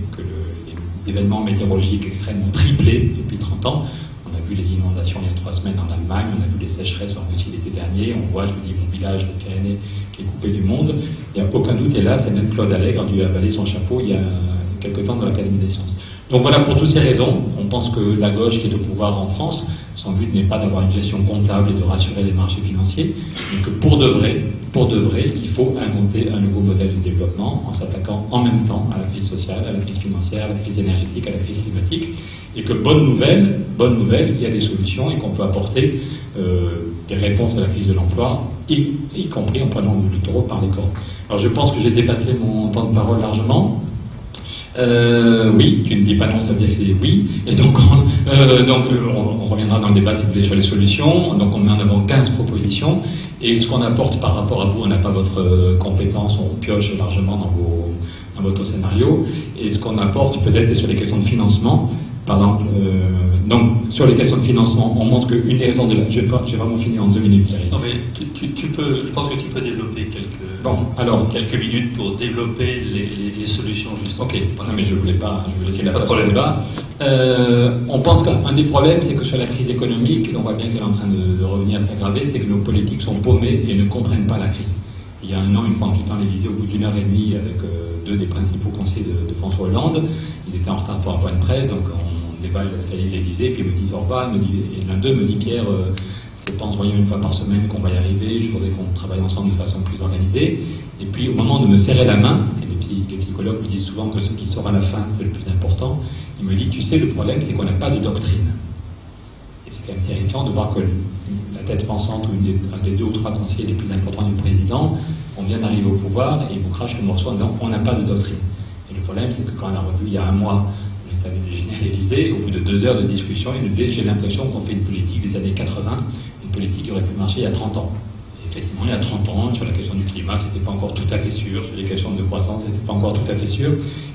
événements météorologiques extrêmes ont triplé depuis 30 ans, on a vu les inondations il y a 3 semaines en Allemagne, on a vu les sécheresses en Russie l'été dernier, on voit, je vous dis, mon village de Pyrénées qui est coupé du monde. Il n'y a aucun doute, et là, c'est même Claude Allègre a dû avaler son chapeau il y a quelque temps dans l'Académie des sciences. Donc voilà, pour toutes ces raisons, on pense que la gauche qui est au pouvoir en France, son but n'est pas d'avoir une gestion comptable et de rassurer les marchés financiers, mais que pour de vrai, il faut inventer un nouveau modèle de développement en s'attaquant en même temps à la crise sociale, à la crise financière, à la crise énergétique, à la crise climatique, et que bonne nouvelle, il y a des solutions et qu'on peut apporter des réponses à la crise de l'emploi, y compris en prenant le taureau par les cornes. Alors je pense que j'ai dépassé mon temps de parole largement. Oui, tu ne dis pas non, ça veut dire que c'est oui. Et donc, on reviendra dans le débat si vous voulez sur les solutions. Donc on met en avant 15 propositions. Et ce qu'on apporte par rapport à vous, on n'a pas votre compétence, on pioche largement dans votre scénario. Et ce qu'on apporte peut-être c'est sur les questions de financement. Donc sur les questions de financement, on montre qu'une des raisons de la... J'ai vraiment fini en 2 minutes, Thierry. Non mais je pense que tu peux développer quelques minutes pour développer les solutions justement. Ok, non mais je voulais laisser la place au débat. On pense qu'un des problèmes, c'est que sur la crise économique, on voit bien qu'elle est en train de revenir s'aggraver, c'est que nos politiques sont paumées et ne comprennent pas la crise. Il y a un an, une fois en quittant l'Élysée, au bout d'1 heure et demie, avec 2 des principaux conseillers de François Hollande, ils étaient en retard pour un point de presse, donc on déballe l'escalier de l'Élysée, puis ils me disent au revoir, et l'un d'eux me dit, Pierre, c'est pas en se voyant une fois par semaine qu'on va y arriver, je voudrais qu'on travaille ensemble de façon plus organisée. Et puis au moment de me serrer la main, et les psychologues me disent souvent que ce qui sort à la fin, c'est le plus important, il me dit, tu sais, le problème, c'est qu'on n'a pas de doctrine. Et c'est quand même terrifiant de voir que la tête pensante ou un des 2 ou 3 conseillers les plus importants du président, on vient d'arriver au pouvoir et il vous crache le morceau en disant on n'a pas de doctrine. Et le problème, c'est que quand on a revu il y a 1 mois l'état à l'Élysée, au bout de 2 heures de discussion, il nous disait j'ai l'impression qu'on fait une politique des années 80, une politique qui aurait pu marcher il y a 30 ans. Et effectivement, il y a 30 ans, sur la question du climat, c'était pas encore tout à fait sûr, sur les questions de croissance, c'était pas encore tout à fait sûr.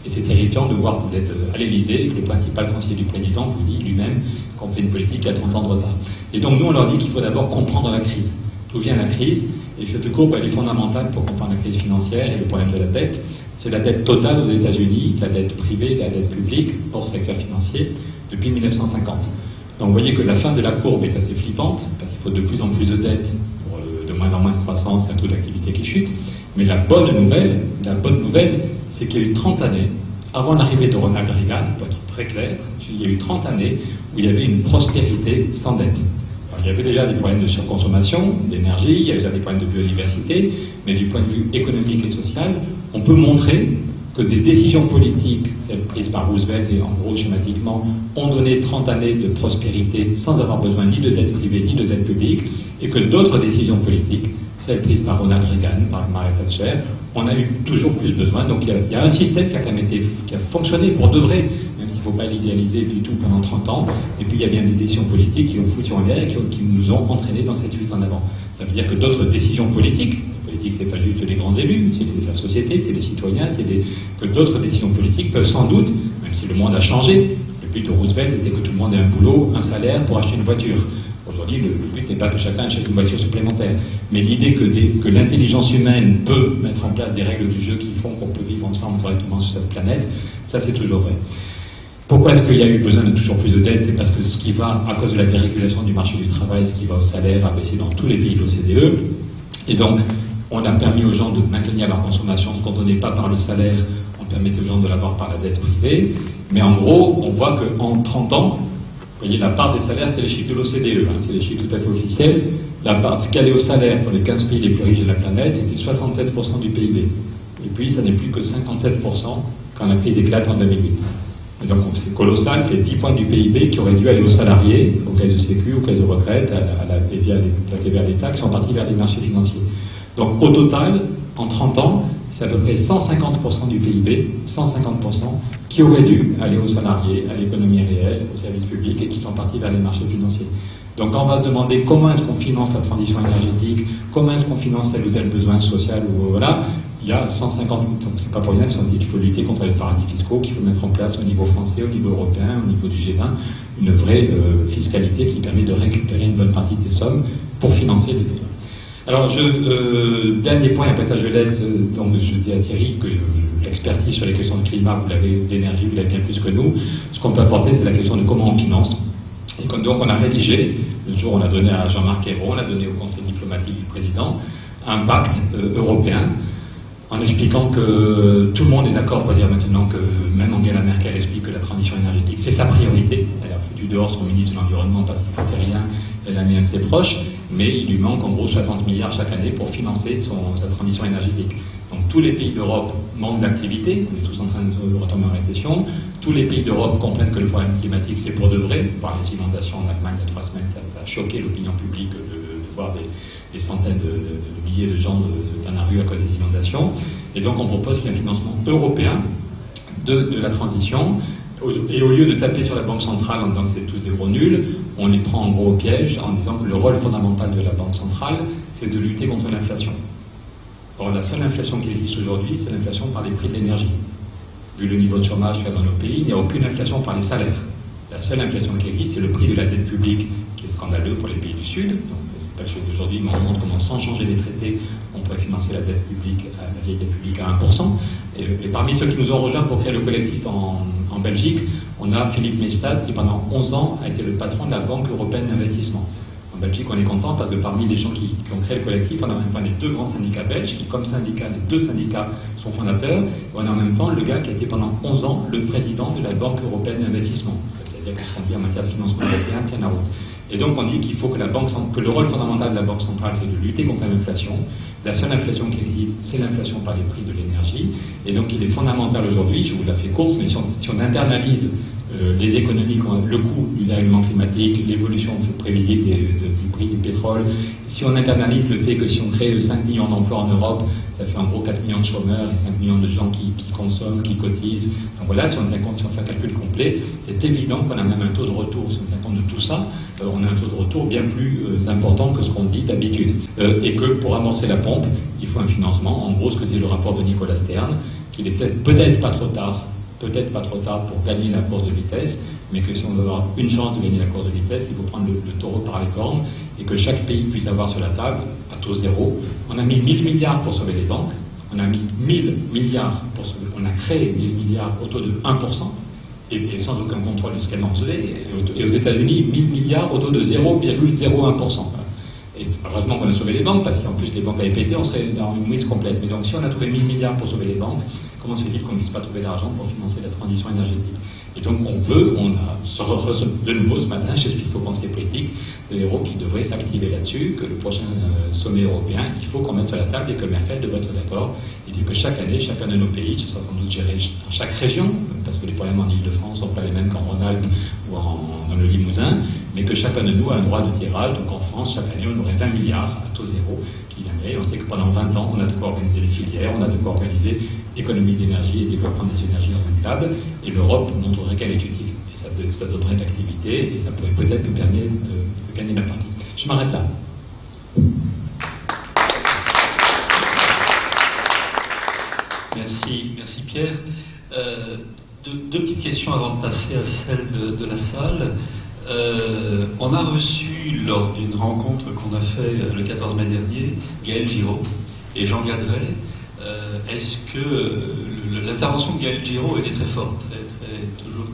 Et c'est terrifiant de voir que vous êtes à l'Élysée et que le principal conseiller du président vous dit lui-même qu'on fait une politique qui a 30 ans de retard. Et donc nous, on leur dit qu'il faut d'abord comprendre la crise. d'où vient la crise. Et cette courbe, elle est fondamentale pour comprendre la crise financière et le problème de la dette. C'est la dette totale aux États-Unis, la dette privée, la dette publique, hors secteur financier, depuis 1950. Donc vous voyez que la fin de la courbe est assez flippante, parce qu'il faut de plus en plus de dettes pour de moins en moins de croissance, un taux d'activité qui chute. Mais la bonne nouvelle, c'est qu'il y a eu 30 années, avant l'arrivée de Ronald Reagan, pour être très clair, il y a eu 30 années où il y avait une prospérité sans dette. Alors, il y avait déjà des problèmes de surconsommation d'énergie, il y avait déjà des problèmes de biodiversité, mais du point de vue économique et social, on peut montrer que des décisions politiques, celles prises par Roosevelt et en gros schématiquement, ont donné 30 années de prospérité sans avoir besoin ni de dette privée ni de dette publique, et que d'autres décisions politiques, celles prises par Ronald Reagan, par Margaret Thatcher, on a eu toujours plus besoin. Donc il y a un système qui a fonctionné pour de vrai, même s'il ne faut pas l'idéaliser du tout pendant 30 ans, et puis il y a bien des décisions politiques qui ont foutu en l'air et qui nous ont entraînés dans cette fuite en avant. Ça veut dire que d'autres décisions politiques, c'est pas juste les grands élus, c'est la société, c'est les citoyens, que d'autres décisions politiques peuvent sans doute, même si le monde a changé, le but de Roosevelt était que tout le monde ait un boulot, un salaire pour acheter une voiture. Aujourd'hui, le but n'est pas que chacun achète une voiture supplémentaire, mais l'idée que l'intelligence humaine peut mettre en place des règles du jeu qui font qu'on peut vivre ensemble correctement sur cette planète, ça c'est toujours vrai. Pourquoi est-ce qu'il y a eu besoin de toujours plus de dettes? C'est parce que ce qui va, à cause de la dérégulation du marché du travail, ce qui va au salaire a baissé dans tous les pays de l'OCDE, et donc on a permis aux gens de maintenir leur consommation, ce qu'on ne donnait pas par le salaire, on permettait aux gens de l'avoir par la dette privée. Mais en gros, on voit qu'en 30 ans, vous voyez, la part des salaires, c'est les chiffres de l'OCDE, c'est les chiffres tout à fait officiels. La part, ce qu'elle est au salaire pour les 15 pays les plus riches de la planète, c'était 67% du PIB. Et puis, ça n'est plus que 57% quand la crise éclate en 2008. Et donc, c'est colossal, c'est 10 points du PIB qui auraient dû aller aux salariés, aux caisses de sécu, aux caisses de retraite, à la TVA à l'État, qui sont partis vers les marchés financiers. Donc au total, en 30 ans, c'est à peu près 150% du PIB, 150%, qui auraient dû aller aux salariés, à l'économie réelle, aux services publics, et qui sont partis vers les marchés financiers. Donc quand on va se demander comment est-ce qu'on finance la transition énergétique, comment est-ce qu'on finance tel ou tel besoin social, ou voilà, il y a 150, donc c'est pas pour rien si on dit qu'il faut lutter contre les paradis fiscaux, qu'il faut mettre en place au niveau français, au niveau européen, au niveau du G20, une vraie fiscalité qui permet de récupérer une bonne partie de ces sommes pour financer les besoins. Alors, dernier point, après ça je laisse, donc je dis à Thierry que l'expertise sur les questions de climat, vous l'avez, d'énergie, vous l'avez bien plus que nous. Ce qu'on peut apporter, c'est la question de comment on finance. Et donc on a rédigé, le jour où on a donné à Jean-Marc Ayrault, on a donné au Conseil diplomatique du Président, un pacte européen, en expliquant que tout le monde est d'accord pour dire maintenant que même Angela Merkel explique que la transition énergétique, c'est sa priorité. Elle a foutu dehors son ministre de l'Environnement parce qu'il ne faisait rien, elle l'a mis un de ses proches, mais il lui manque en gros 60 milliards chaque année pour financer sa transition énergétique. Donc tous les pays d'Europe manquent d'activité, on est tous en train de retomber en récession, tous les pays d'Europe comprennent que le problème climatique c'est pour de vrai, par les inondations en Allemagne il y a 3 semaines, ça a choqué l'opinion publique de voir des centaines de milliers de gens dans la rue à cause des inondations, et donc on propose un financement européen de la transition. Et au lieu de taper sur la Banque centrale en disant que c'est tous des gros nuls, on les prend en gros au piège en disant que le rôle fondamental de la Banque centrale, c'est de lutter contre l'inflation. Or, la seule inflation qui existe aujourd'hui, c'est l'inflation par les prix de l'énergie. Vu le niveau de chômage qu'il y a dans nos pays, il n'y a aucune inflation par les salaires. La seule inflation qui existe, c'est le prix de la dette publique, qui est scandaleux pour les pays du Sud. Donc, c'est pas le chose d'aujourd'hui, mais on montre comment, sans changer les traités, on pourrait financer la dette publique, la vieille dette publique à 1%. Et parmi ceux qui nous ont rejoints pour créer le collectif en Belgique, on a Philippe Maystadt qui pendant 11 ans a été le patron de la Banque européenne d'investissement. En Belgique, on est content parce que parmi les gens qui ont créé le collectif, on a en même temps les 2 grands syndicats belges qui, comme syndicats, les 2 syndicats sont fondateurs. Et on a en même temps le gars qui a été pendant 11 ans le président de la Banque européenne d'investissement. C'est-à-dire que ce qu'on dit en matière de financement européen tient la route. Et donc on dit qu'il faut que le rôle fondamental de la Banque centrale, c'est de lutter contre l'inflation. La seule inflation qui existe, c'est l'inflation par les prix de l'énergie. Et donc il est fondamental aujourd'hui, je vous la fais courte, mais si on internalise les économies, le coût du dérèglement climatique, l'évolution prévisible du prix du pétrole, si on internalise le fait que si on crée 5 millions d'emplois en Europe, ça fait en gros 4 millions de chômeurs et 5 millions de gens qui consomment, qui cotisent. Donc voilà, si on fait un calcul complet, c'est évident qu'on a même un taux de retour, si on tient compte de tout ça, on a un taux de retour bien plus important que ce qu'on dit d'habitude. Et que pour amorcer la pompe, il faut un financement. En gros, ce que c'est le rapport de Nicolas Stern, qu'il est peut-être pas trop tard peut-être pas trop tard pour gagner la course de vitesse, mais que si on veut avoir une chance de gagner la course de vitesse, il faut prendre le taureau par les cornes et que chaque pays puisse avoir sur la table, à taux zéro. On a mis 1000 milliards pour sauver les banques, on a mis 1000 milliards pour sauver, on a créé 1000 milliards au taux de 1%, et sans aucun contrôle de ce qu'elle mensurait, et aux États-Unis, 1000 milliards au taux de 0,01%. Et heureusement qu'on a sauvé les banques, parce qu'en plus les banques avaient pété, on serait dans une mise complète. Mais donc si on a trouvé 1000 milliards pour sauver les banques, comment se fait-il qu'on ne puisse pas trouver l'argent pour financer la transition énergétique? Et donc on a de nouveau ce matin, j'explique aux conseillers politiques de l'Hérault qui devrait s'activer là-dessus, que le prochain sommet européen, il faut qu'on mette sur la table et que Merkel devrait être d'accord. Il dit que chaque année, chacun de nos pays, ce sera sans doute géré dans chaque région, parce que les problèmes en Ile-de-France ne sont pas les mêmes qu'en Rhône-Alpes ou dans le Limousin, mais que chacun de nous a un droit de tirage. Donc en France, chaque année, on aurait 20 milliards à taux zéro qui viendraient. On sait que pendant 20 ans, on a de quoi organiser les filières, on a de quoi organiser économie d'énergie et développement des énergies renouvelables, et l'Europe montrerait qu'elle est utile. Et ça donnerait de l'activité, et ça pourrait peut-être nous permettre de gagner la partie. Je m'arrête là. Merci Pierre. Deux petites questions avant de passer à celle de la salle. On a reçu, lors d'une rencontre qu'on a fait le 14 mai dernier, Gaël Giraud et Jean Gadret. Est-ce que l'intervention de Gaël Giraud était très forte, toujours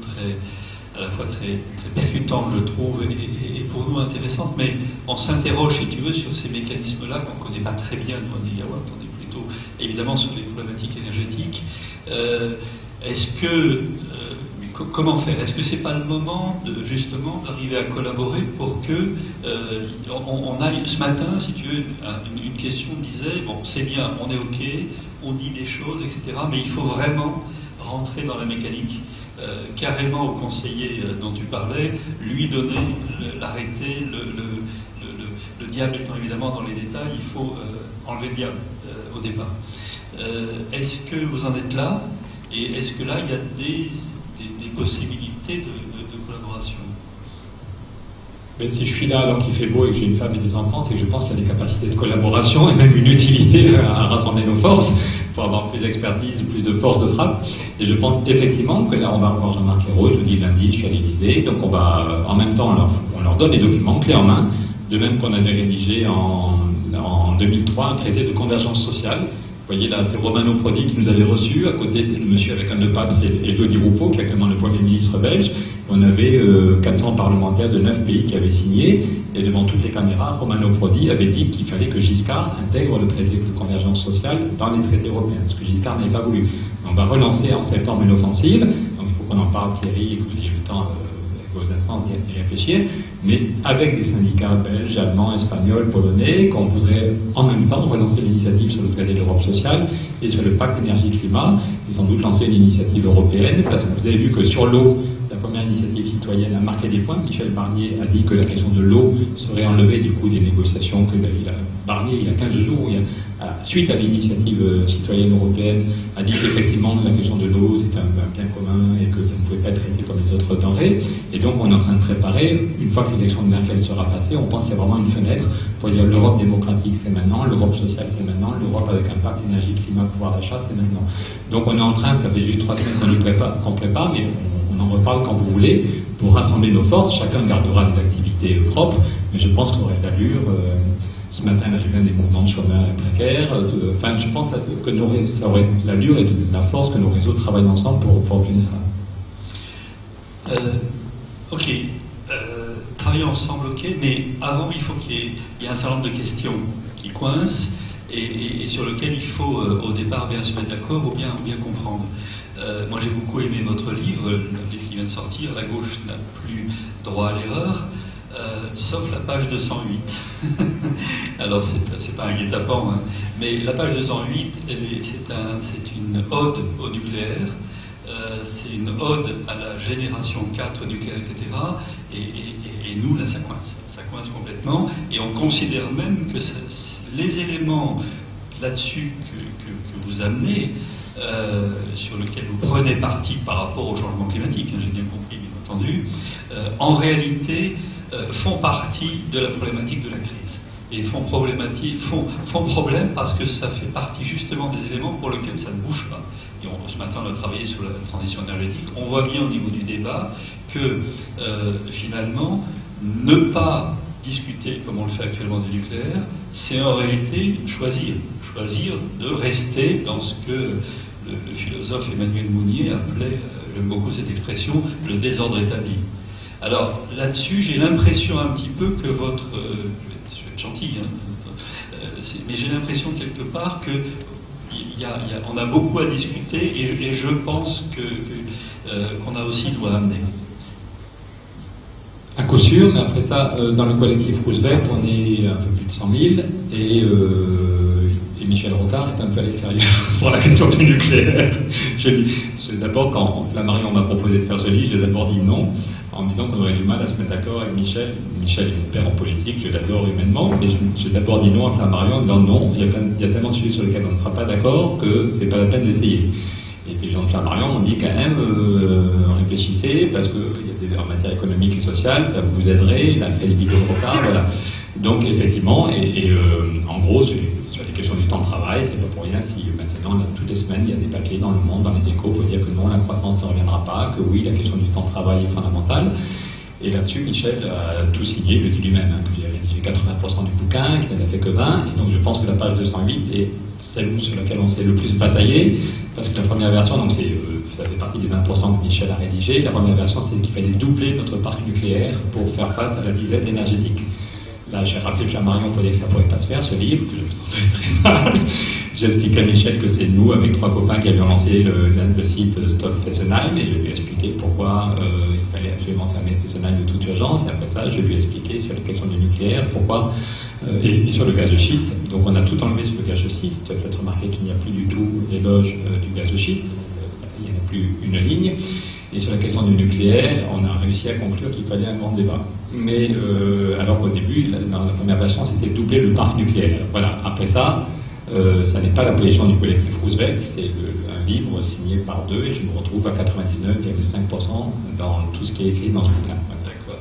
à la fois très percutante, je trouve, et pour nous intéressante, mais on s'interroge, si tu veux, sur ces mécanismes-là qu'on ne connaît pas très bien, nous, à Negawatt, on est plutôt, évidemment, sur les problématiques énergétiques. Comment faire? Est-ce que c'est pas le moment, justement, d'arriver à collaborer pour que on aille, ce matin, si tu veux, une question disait, bon, c'est bien, on est OK, on dit des choses, etc., mais il faut vraiment rentrer dans la mécanique, carrément au conseiller dont tu parlais, lui donner l'arrêté, le diable étant évidemment dans les détails, il faut enlever le diable au départ. Est-ce que vous en êtes là? Et est-ce que là, il y a des possibilités de collaboration? Mais si je suis là alors qu'il fait beau et que j'ai une femme et des enfants, c'est que je pense qu'il y a des capacités de collaboration et même une utilité à rassembler nos forces pour avoir plus d'expertise, plus de force de frappe. Et je pense effectivement que là, on va revoir Jean-Marc Ayrault, je vous dis lundi, je suis à l'Élysée, donc on va, en même temps, on leur donne les documents clés en main, de même qu'on avait rédigé en 2003 un traité de convergence sociale. Vous voyez là, c'est Romano Prodi qui nous avait reçus. À côté, c'est le monsieur avec un de pape, c'est Elodie Roupeau, qui est actuellement le Premier ministre belge. On avait 400 parlementaires de 9 pays qui avaient signé. Et devant toutes les caméras, Romano Prodi avait dit qu'il fallait que Giscard intègre le traité de convergence sociale dans les traités européens, ce que Giscard n'avait pas voulu. On va relancer en septembre une offensive. Donc il faut qu'on en parle, Thierry, et que vous ayez le temps aux instants d'y réfléchir, mais avec des syndicats belges, allemands, espagnols, polonais, qu'on voudrait en même temps relancer l'initiative sur le traité de l'Europe sociale et sur le pacte énergie-climat, et sans doute lancer une initiative européenne, parce que vous avez vu que sur l'eau, la première initiative citoyenne a marqué des points. Michel Barnier a dit que la question de l'eau serait enlevée du coup des négociations que Barnier, il y a 15 jours, suite à l'initiative citoyenne européenne, a dit qu'effectivement la question de l'eau c'était un bien commun et que ça ne pouvait pas être traité comme les autres denrées. Et donc on est en train de préparer, une fois que l'élection de Merkel sera passée, on pense qu'il y a vraiment une fenêtre pour dire l'Europe démocratique c'est maintenant, l'Europe sociale c'est maintenant, l'Europe avec un pacte énergie-climat pouvoir d'achat c'est maintenant. Donc on est en train, ça fait juste 3 semaines qu'on prépare, mais on en reparle quand vous voulez, pour rassembler nos forces. Chacun gardera des activités propres, mais je pense qu'on reste d'allure. Ce matin, là, j'ai bien des mouvements de chômeurs précaires. Enfin, je pense que ça aurait l'allure et la force que nos réseaux travaillent ensemble pour obtenir ça. Ok. Travailler ensemble, ok, mais avant, il faut qu'il y ait un certain nombre de questions qui coincent et sur lesquelles il faut, au départ, bien se mettre d'accord ou bien comprendre. Moi, j'ai beaucoup aimé votre livre, le livre qui vient de sortir, La gauche n'a plus droit à l'erreur. Sauf la page 208. Alors, c'est pas un guet-apens, hein, mais la page 208, c'est une ode au nucléaire, c'est une ode à la génération 4 nucléaire, etc. Et nous, là, ça coince complètement, et on considère même que les éléments là-dessus que vous amenez, sur lequel vous prenez parti par rapport au changement climatique, hein, j'ai bien compris, bien entendu, en réalité, font partie de la problématique de la crise. et font problème parce que ça fait partie justement des éléments pour lesquels ça ne bouge pas. Et ce matin, on a travaillé sur la transition énergétique. On voit bien au niveau du débat que finalement, ne pas discuter comme on le fait actuellement du nucléaire, c'est en réalité choisir de rester dans ce que le philosophe Emmanuel Mounier appelait, j'aime beaucoup cette expression, le désordre établi. Alors là-dessus, j'ai l'impression un petit peu que votre... je vais être gentil, hein, mais j'ai l'impression quelque part que on a beaucoup à discuter et je pense qu'on a aussi doit amener. À coup sûr, mais après ça, dans le collectif Roosevelt, on est un peu plus de 100 000 et Michel Rocard est un peu à l'extérieur pour la question du nucléaire. D'abord, quand Flammarion m'a proposé de faire ce livre, j'ai d'abord dit non, en me disant qu'on aurait du mal à se mettre d'accord avec Michel. Michel est mon père en politique, je l'adore humainement, mais j'ai d'abord dit non à Flammarion en disant non, il y a tellement de sujets sur lesquels on ne sera pas d'accord que c'est pas la peine d'essayer. Et puis les gens de Flammarion m'ont dit quand même, réfléchissez, parce qu'il y a des en matière économique et sociale, ça vous aiderait, la crédibilité de Rocard, voilà. Donc effectivement, en gros, sur les questions du temps de travail, c'est pas pour rien si maintenant, toutes les semaines, il y a des papiers dans le monde, dans les échos, pour dire que non, la croissance ne reviendra pas, que oui, la question du temps de travail est fondamentale. Et là-dessus, Michel a tout signé, il le dit lui-même, hein, que j'ai rédigé 80% du bouquin, qu'il n'en a fait que 20, et donc je pense que la page 208 est celle sur laquelle on s'est le plus bataillé, parce que la première version, donc ça fait partie des 20% que Michel a rédigé, la première version, c'est qu'il fallait doubler notre parc nucléaire pour faire face à la disette énergétique. Là, j'ai rappelé Flammarion pour dire que ça ne pourrait pas se faire, ce livre, que je me sentais très mal. J'ai expliqué à Michel que c'est nous, avec 3 copains, qui avions lancé le site Stop Fessenheim, et je lui ai expliqué pourquoi il fallait absolument fermer Fessenheim de toute urgence. Et après ça, je lui ai expliqué sur les questions du nucléaire, pourquoi, et sur le gaz de schiste. Donc on a tout enlevé sur le gaz de schiste. Tu as peut-être remarqué qu'il n'y a plus du tout l'éloge du gaz de schiste. Il n'y en a plus une ligne. Et sur la question du nucléaire, on a réussi à conclure qu'il fallait un grand débat. Mais alors qu'au début, dans la première version, c'était doubler le parc nucléaire. Voilà. Après ça, ça n'est pas la position du collectif Roosevelt, c'est un livre signé par 2 et je me retrouve à 99,5% dans tout ce qui est écrit dans ce bouquin. D'accord.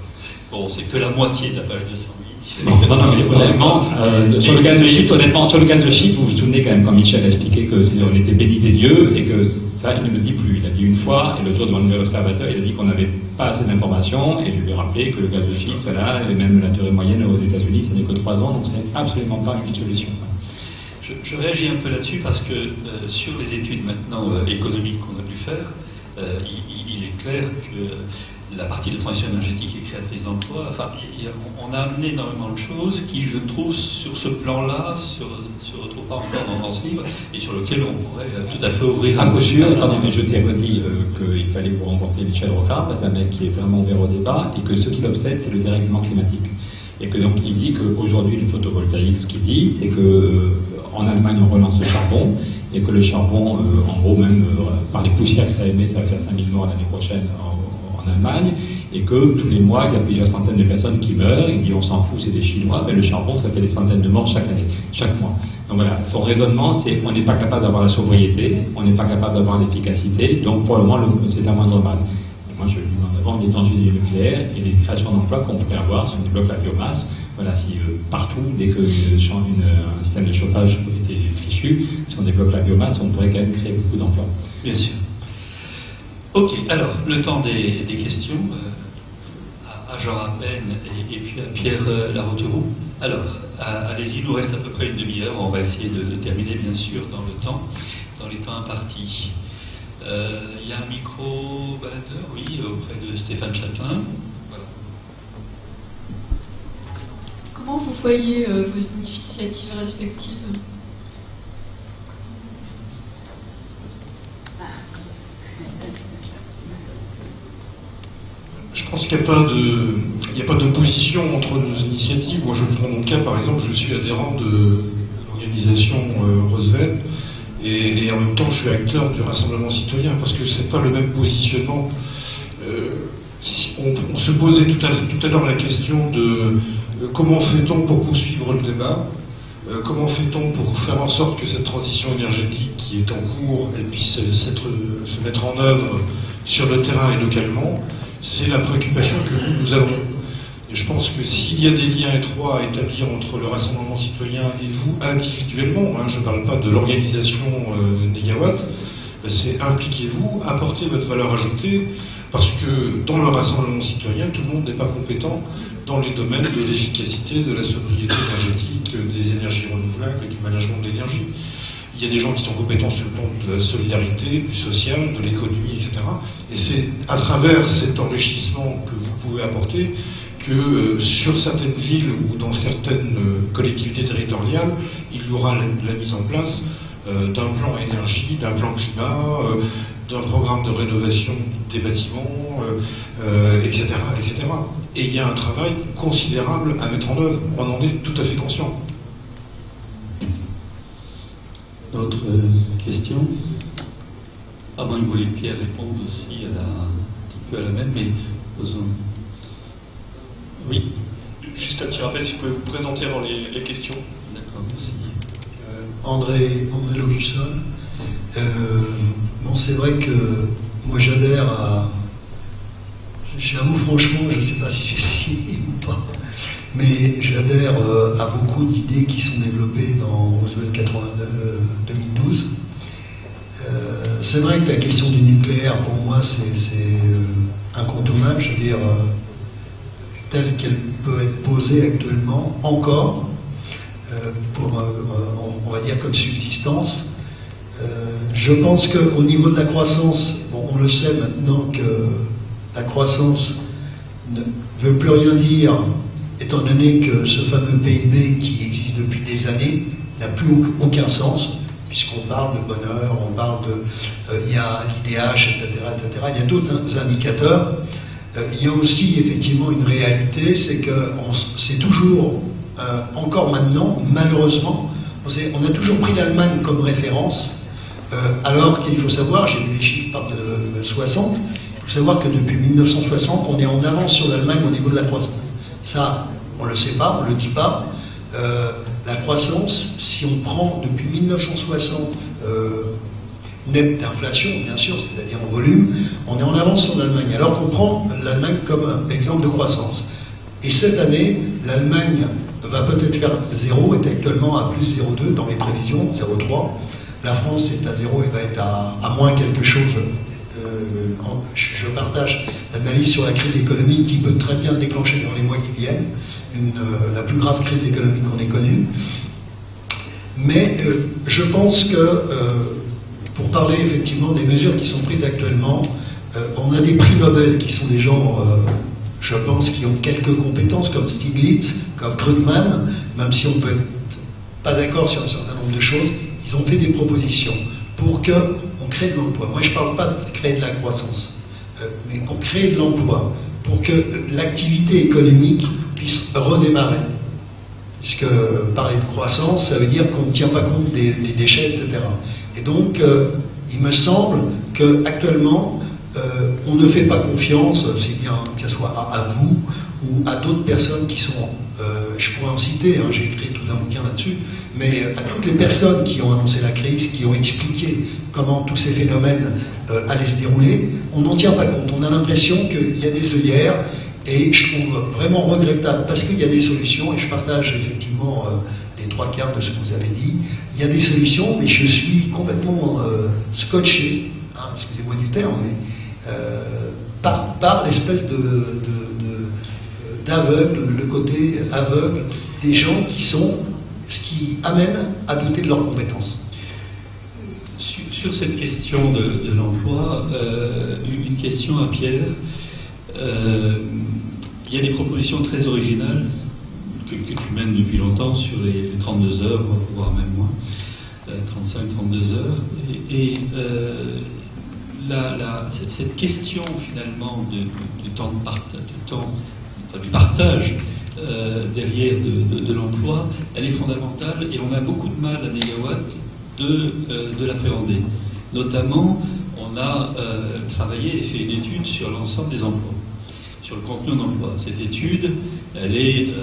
Bon, c'est que la moitié de la page 208. Non, mais honnêtement, sur le gaz de schiste, vous vous souvenez quand même quand Michel a expliqué qu'on était bénis des dieux et que ça, il ne le dit plus. Il a dit une fois, et l'autre jour devant le nouvel observateur, il a dit qu'on n'avait pas assez d'informations, et je lui ai rappelé que le gaz de schiste, voilà, et même la durée moyenne aux États-Unis, ce n'est que 3 ans, donc c'est absolument pas une solution. Je réagis un peu là-dessus parce que sur les études maintenant économiques qu'on a pu faire, il est clair que la partie de transition énergétique et créatrice d'emplois, enfin, on a amené énormément de choses qui, je trouve, sur ce plan-là, se retrouvent pas encore dans ce livre et sur lequel on pourrait tout à fait ouvrir un coup sûr. Pardon, mais je t'ai redit qu'il fallait vous rencontrer Michel Rocard, c'est un mec qui est vraiment ouvert au débat et que ce qui l'obsède, c'est le dérèglement climatique. Et que donc il dit qu'aujourd'hui, le photovoltaïque, ce qu'il dit, c'est que en Allemagne, on relance le charbon, et que le charbon, en gros, même par les poussières que ça émet, ça va faire 5 000 morts l'année prochaine en Allemagne, et que tous les mois, il y a plusieurs centaines de personnes qui meurent. Il dit on s'en fout, c'est des Chinois, mais le charbon, ça fait des centaines de morts chaque année, chaque mois. Donc voilà, son raisonnement, c'est on n'est pas capable d'avoir la sobriété, on n'est pas capable d'avoir l'efficacité, donc pour le moment, c'est un moindre mal. Moi, je lui demande avant les dangers du nucléaire et les créations d'emplois qu'on pourrait avoir si on développe la biomasse. Voilà, si partout, dès un système de chauffage était fichu, si on développe la biomasse, on pourrait quand même créer beaucoup d'emplois. Bien sûr. Ok, alors, le temps des questions à Jean Rappen et puis à Pierre Larouturou. Alors, allez-y, il nous reste à peu près une demi-heure. On va essayer de terminer, bien sûr, dans les temps impartis. Il y a un micro-baladeur, oui, auprès de Stéphane Châtelain. Voilà. Comment vous voyez vos initiatives respectives ? Je pense qu'il n'y a pas d'opposition entre nos initiatives. Moi, je prends mon cas, par exemple, je suis adhérent de l'organisation Roosevelt. Et en même temps, je suis acteur du Rassemblement citoyen, parce que c'est pas le même positionnement. On se posait tout à l'heure la question de comment fait-on pour poursuivre le débat, comment fait-on pour faire en sorte que cette transition énergétique qui est en cours, elle puisse se mettre en œuvre sur le terrain et localement. C'est la préoccupation que nous avons. Et je pense que s'il y a des liens étroits à établir entre le Rassemblement citoyen et vous individuellement, je ne parle pas de l'organisation Négawatt, c'est impliquez-vous, apportez votre valeur ajoutée, parce que dans le Rassemblement citoyen, tout le monde n'est pas compétent dans les domaines de l'efficacité, de la sobriété énergétique, des énergies renouvelables et du management de l'énergie. Il y a des gens qui sont compétents sur le plan de la solidarité, du social, de l'économie, etc. Et c'est à travers cet enrichissement que vous pouvez apporter que sur certaines villes ou dans certaines collectivités territoriales, il y aura la mise en place d'un plan énergie, d'un plan climat, d'un programme de rénovation des bâtiments, etc., etc. Et il y a un travail considérable à mettre en œuvre. On en est tout à fait conscient. D'autres questions? À moins que vous vouliez Pierre répondre aussi un petit peu à la même, mais posons. Oui. Juste un petit rappel, si vous pouvez vous présenter avant les questions. D'accord, merci. André Lobusson. Bon, c'est vrai que moi j'adhère à. J'avoue franchement, je ne sais pas si j'ai signé ou pas, mais j'adhère à beaucoup d'idées qui sont développées dans Roosevelt 2012. C'est vrai que la question du nucléaire, pour moi, c'est incontournable, je veux dire, telle qu'elle peut être posée actuellement, encore, pour, on va dire, comme subsistance. Je pense qu'au niveau de la croissance, bon, on le sait maintenant que la croissance ne veut plus rien dire, étant donné que ce fameux PIB qui existe depuis des années n'a plus aucun sens, puisqu'on parle de bonheur, on parle de... il y a l'IDH, etc., etc. Il y a d'autres indicateurs. Il y a aussi effectivement une réalité, c'est que c'est toujours, encore maintenant, malheureusement, on a toujours pris l'Allemagne comme référence, alors qu'il faut savoir, j'ai des chiffres par de 60, il faut savoir que depuis 1960, on est en avance sur l'Allemagne au niveau de la croissance. Ça, on ne le sait pas, on ne le dit pas. La croissance, si on prend depuis 1960 net d'inflation, bien sûr, c'est-à-dire en volume, on est en avance sur l'Allemagne, alors qu'on prend l'Allemagne comme exemple de croissance. Et cette année, l'Allemagne va peut-être faire 0, est actuellement à plus 0,2 dans les prévisions, 0,3. La France est à 0 et va être à moins quelque chose. Je partage l'analyse sur la crise économique qui peut très bien se déclencher dans les mois qui viennent, la plus grave crise économique qu'on ait connue. Mais je pense que, pour parler effectivement des mesures qui sont prises actuellement, on a des prix Nobel qui sont des gens, je pense, qui ont quelques compétences, comme Stiglitz, comme Krugman, même si on ne peut être pas d'accord sur un certain nombre de choses, ils ont fait des propositions pour qu'on crée de l'emploi. Moi, je ne parle pas de créer de la croissance, mais pour créer de l'emploi, pour que l'activité économique puisse redémarrer. Puisque parler de croissance, ça veut dire qu'on ne tient pas compte des déchets, etc. Et donc, il me semble qu'actuellement, on ne fait pas confiance, c'est bien que ce soit à vous ou à d'autres personnes qui sont, je pourrais en citer, j'ai écrit tout un bouquin là-dessus, mais à toutes les personnes qui ont annoncé la crise, qui ont expliqué comment tous ces phénomènes allaient se dérouler, on n'en tient pas compte. On a l'impression qu'il y a des œillères, et je trouve vraiment regrettable, parce qu'il y a des solutions, et je partage effectivement les 3/4 de ce que vous avez dit, il y a des solutions, mais je suis complètement scotché, excusez-moi du terme, mais par l'espèce d'aveugle, le côté aveugle des gens ce qui amène à douter de leurs compétences. Sur cette question de l'emploi, une question à Pierre. Il y a des propositions très originales que tu mènes depuis longtemps sur les 32 heures, voire même moins, 35-32 heures. Et cette question finalement du temps de partage, du partage derrière de l'emploi, elle est fondamentale et on a beaucoup de mal à Négawatt de l'appréhender. Notamment, on a travaillé et fait une étude sur l'ensemble des emplois, sur le contenu d'emploi. Cette étude, elle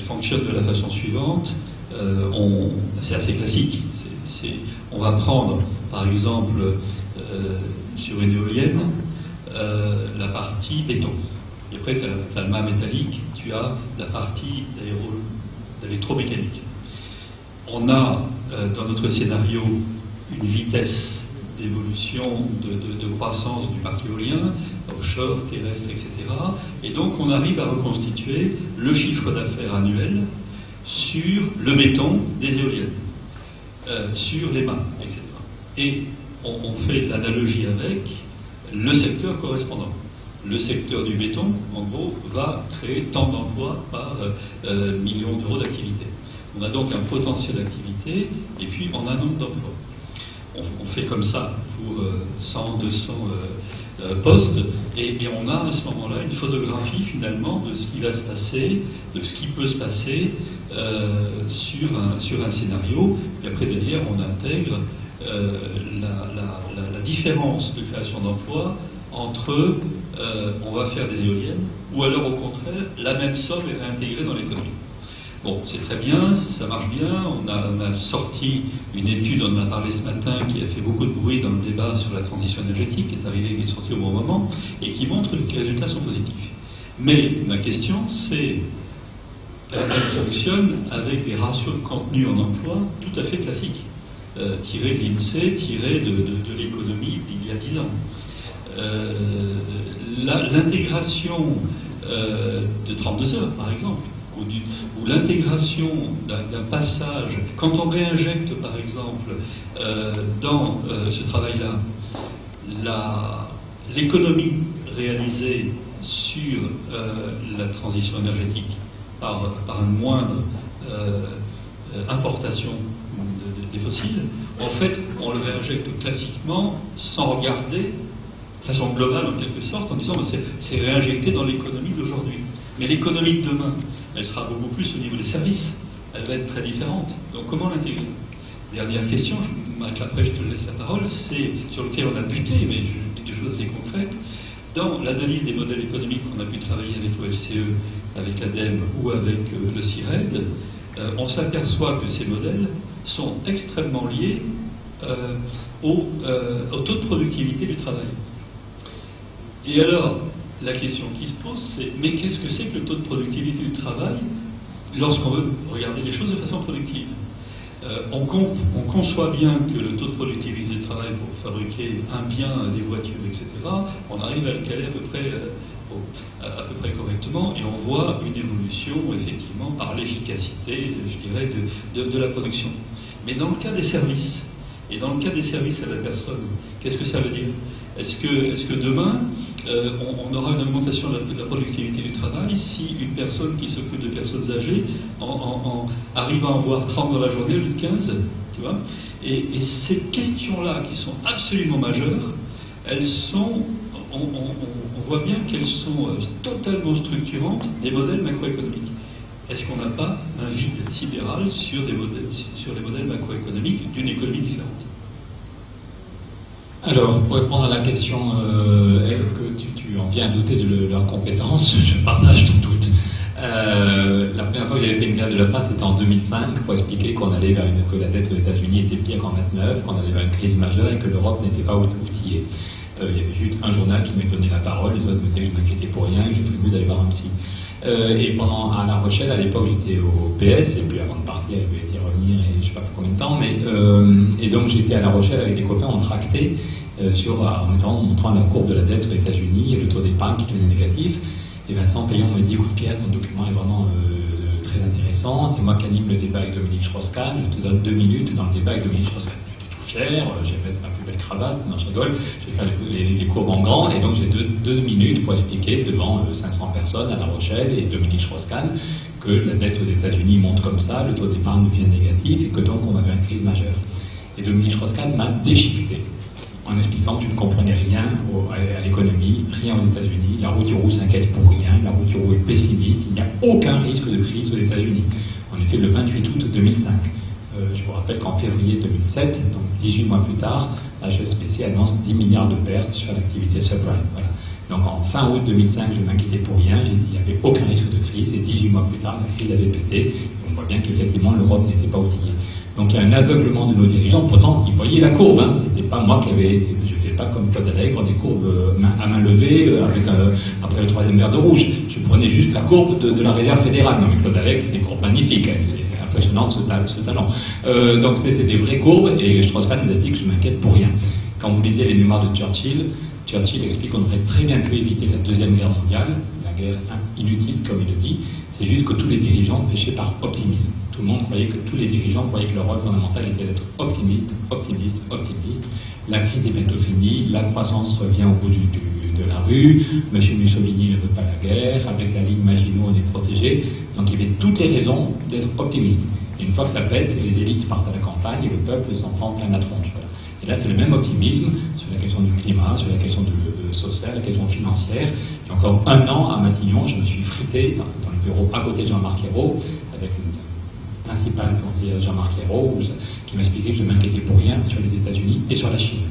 fonctionne de la façon suivante. C'est assez classique. On va prendre, par exemple, sur une éolienne, la partie béton. Et après, tu as le mât métallique, tu as la partie d'électromécanique. On a dans notre scénario une vitesse d'évolution, de croissance du parc éolien, offshore, terrestre, etc. Et donc on arrive à reconstituer le chiffre d'affaires annuel sur le béton des éoliennes, sur les mâts, etc. Et on fait l'analogie avec le secteur correspondant. Le secteur du béton, en gros, va créer tant d'emplois par millions d'euros d'activité. On a donc un potentiel d'activité et puis on a un nombre d'emplois. On fait comme ça pour 100, 200 postes et on a à ce moment-là une photographie finalement de ce qui va se passer, de ce qui peut se passer sur un scénario. Et après derrière on intègre la différence de création d'emplois entre on va faire des éoliennes ou alors au contraire la même somme est réintégrée dans l'économie. Bon, c'est très bien, ça marche bien. On a sorti une étude, on en a parlé ce matin, qui a fait beaucoup de bruit dans le débat sur la transition énergétique, qui est arrivée, qui est sortie au bon moment, et qui montre que les résultats sont positifs. Mais ma question, c'est elle fonctionne avec des ratios de contenu en emploi tout à fait classiques, tirés de l'INSEE, tirés de l'économie d'il y a 10 ans. L'intégration de 32 heures, par exemple, ou l'intégration d'un passage, quand on réinjecte par exemple dans ce travail-là l'économie réalisée sur la transition énergétique par une moindre importation des fossiles, en fait on le réinjecte classiquement sans regarder de façon globale en quelque sorte, en disant c'est réinjecté dans l'économie d'aujourd'hui. Mais l'économie de demain, elle sera beaucoup plus au niveau des services, elle va être très différente. Donc comment l'intégrer? Dernière question, après je te laisse la parole, c'est sur lequel on a buté, mais je dis des choses assez concrètes. Dans l'analyse des modèles économiques qu'on a pu travailler avec l'OFCE, avec l'ADEME ou avec le CIRED, on s'aperçoit que ces modèles sont extrêmement liés au taux de productivité du travail. Et alors, la question qui se pose, c'est mais qu'est-ce que c'est que le taux de productivité du travail lorsqu'on veut regarder les choses de façon productive? On conçoit bien que le taux de productivité du travail pour fabriquer un bien, des voitures, etc., on arrive à le caler à peu près correctement et on voit une évolution effectivement par l'efficacité, je dirais, de la production. Mais dans le cas des services, et dans le cas des services à la personne, qu'est-ce que ça veut dire? Est-ce que demain, on aura une augmentation de la productivité du travail si une personne qui s'occupe de personnes âgées arrive à en voir 30 dans la journée au lieu de 15, tu vois? Et ces questions-là, qui sont absolument majeures, elles sont, on voit bien qu'elles sont totalement structurantes des modèles macroéconomiques. Est-ce qu'on n'a pas un vide sidéral sur les modèles macroéconomiques d'une économie différente? Alors, pour répondre à la question, est-ce que tu en viens à douter de leurs compétences? Je partage ton doute. La première fois que j'avais fait une grève de la faim, c'était en 2005, pour expliquer qu'on allait vers que la dette aux États-Unis était pire qu'en 29, qu'on allait vers une crise majeure et que l'Europe n'était pas outillée. Il y avait juste un journal qui me donnait la parole, les autres me disaient que je m'inquiétais pour rien et que j'ai prévu d'aller voir un psy. Et à La Rochelle, à l'époque, j'étais au PS, et puis avant de partir, il avait été revenir, et je ne sais pas combien de temps, mais et donc j'étais à La Rochelle avec des copains, on tractait en montrant la courbe de la dette aux États-Unis et le taux d'épargne qui devenait négatif. Et Vincent Payon me dit, écoute Pierre, ton document est vraiment très intéressant, c'est moi qui anime le débat avec Dominique Strauss-Kahn, je te donne 2 minutes dans le débat avec Dominique Strauss-Kahn. Fier, je vais mettre ma plus belle cravate, non je rigole, je vais faire les courbes en grand, et donc j'ai 2 minutes pour expliquer devant 500 personnes à La Rochelle et Dominique Strauss-Kahn que la dette aux États-Unis monte comme ça, le taux d'épargne devient négatif et que donc on avait une crise majeure. Et Dominique Strauss-Kahn m'a déchiqueté en expliquant que je ne comprenais rien à l'économie, rien aux États-Unis, la roue du roux s'inquiète pour rien, la roue du roux est pessimiste, il n'y a aucun risque de crise aux États-Unis. On était le 28 août 2005. Je vous rappelle qu'en février 2007, donc 18 mois plus tard, la HSBC annonce 10 milliards de pertes sur l'activité subprime. Voilà. Donc en fin août 2005, je m'inquiétais pour rien, il n'y avait aucun risque de crise, et 18 mois plus tard, la crise avait pété, et on voit bien qu'effectivement l'Europe n'était pas outillée. Donc il y a un aveuglement de nos dirigeants, pourtant ils voyaient la courbe, hein. C'était pas moi qui avais, je ne fais pas comme Claude Allègre, des courbes à main levée, après le 3e verre de rouge. Je prenais juste la courbe de la réserve fédérale. Non, mais Claude Allègre, c'est des courbes magnifiques, c'est impressionnant ce talent. Donc c'était des vraies courbes, et Strauss-Kahn nous a dit que je m'inquiète pour rien. Quand vous lisez les mémoires de Churchill, Churchill explique qu'on aurait très bien pu éviter la Deuxième Guerre mondiale, la guerre inutile comme il le dit, c'est juste que tous les dirigeants péchaient par optimisme. Tout le monde croyait que tous les dirigeants croyaient que leur rôle fondamental était d'être optimiste. La crise est bientôt finie, la croissance revient au bout de la rue, M. Mussolini ne veut pas la guerre, avec la ligne Maginot on est protégé, donc il y avait toutes les raisons d'être optimiste. Et une fois que ça pète, les élites partent à la campagne et le peuple s'en prend plein la tronche. Voilà. Et là, c'est le même optimisme sur la question du climat, sur la question sociale, la question financière. Il y a encore un an, à Matignon, je me suis frité dans le bureau à côté de Jean-Marc Ayrault, avec une principale conseillère Jean-Marc Ayrault, qui m'a expliqué que je m'inquiétais pour rien sur les États-Unis et sur la Chine.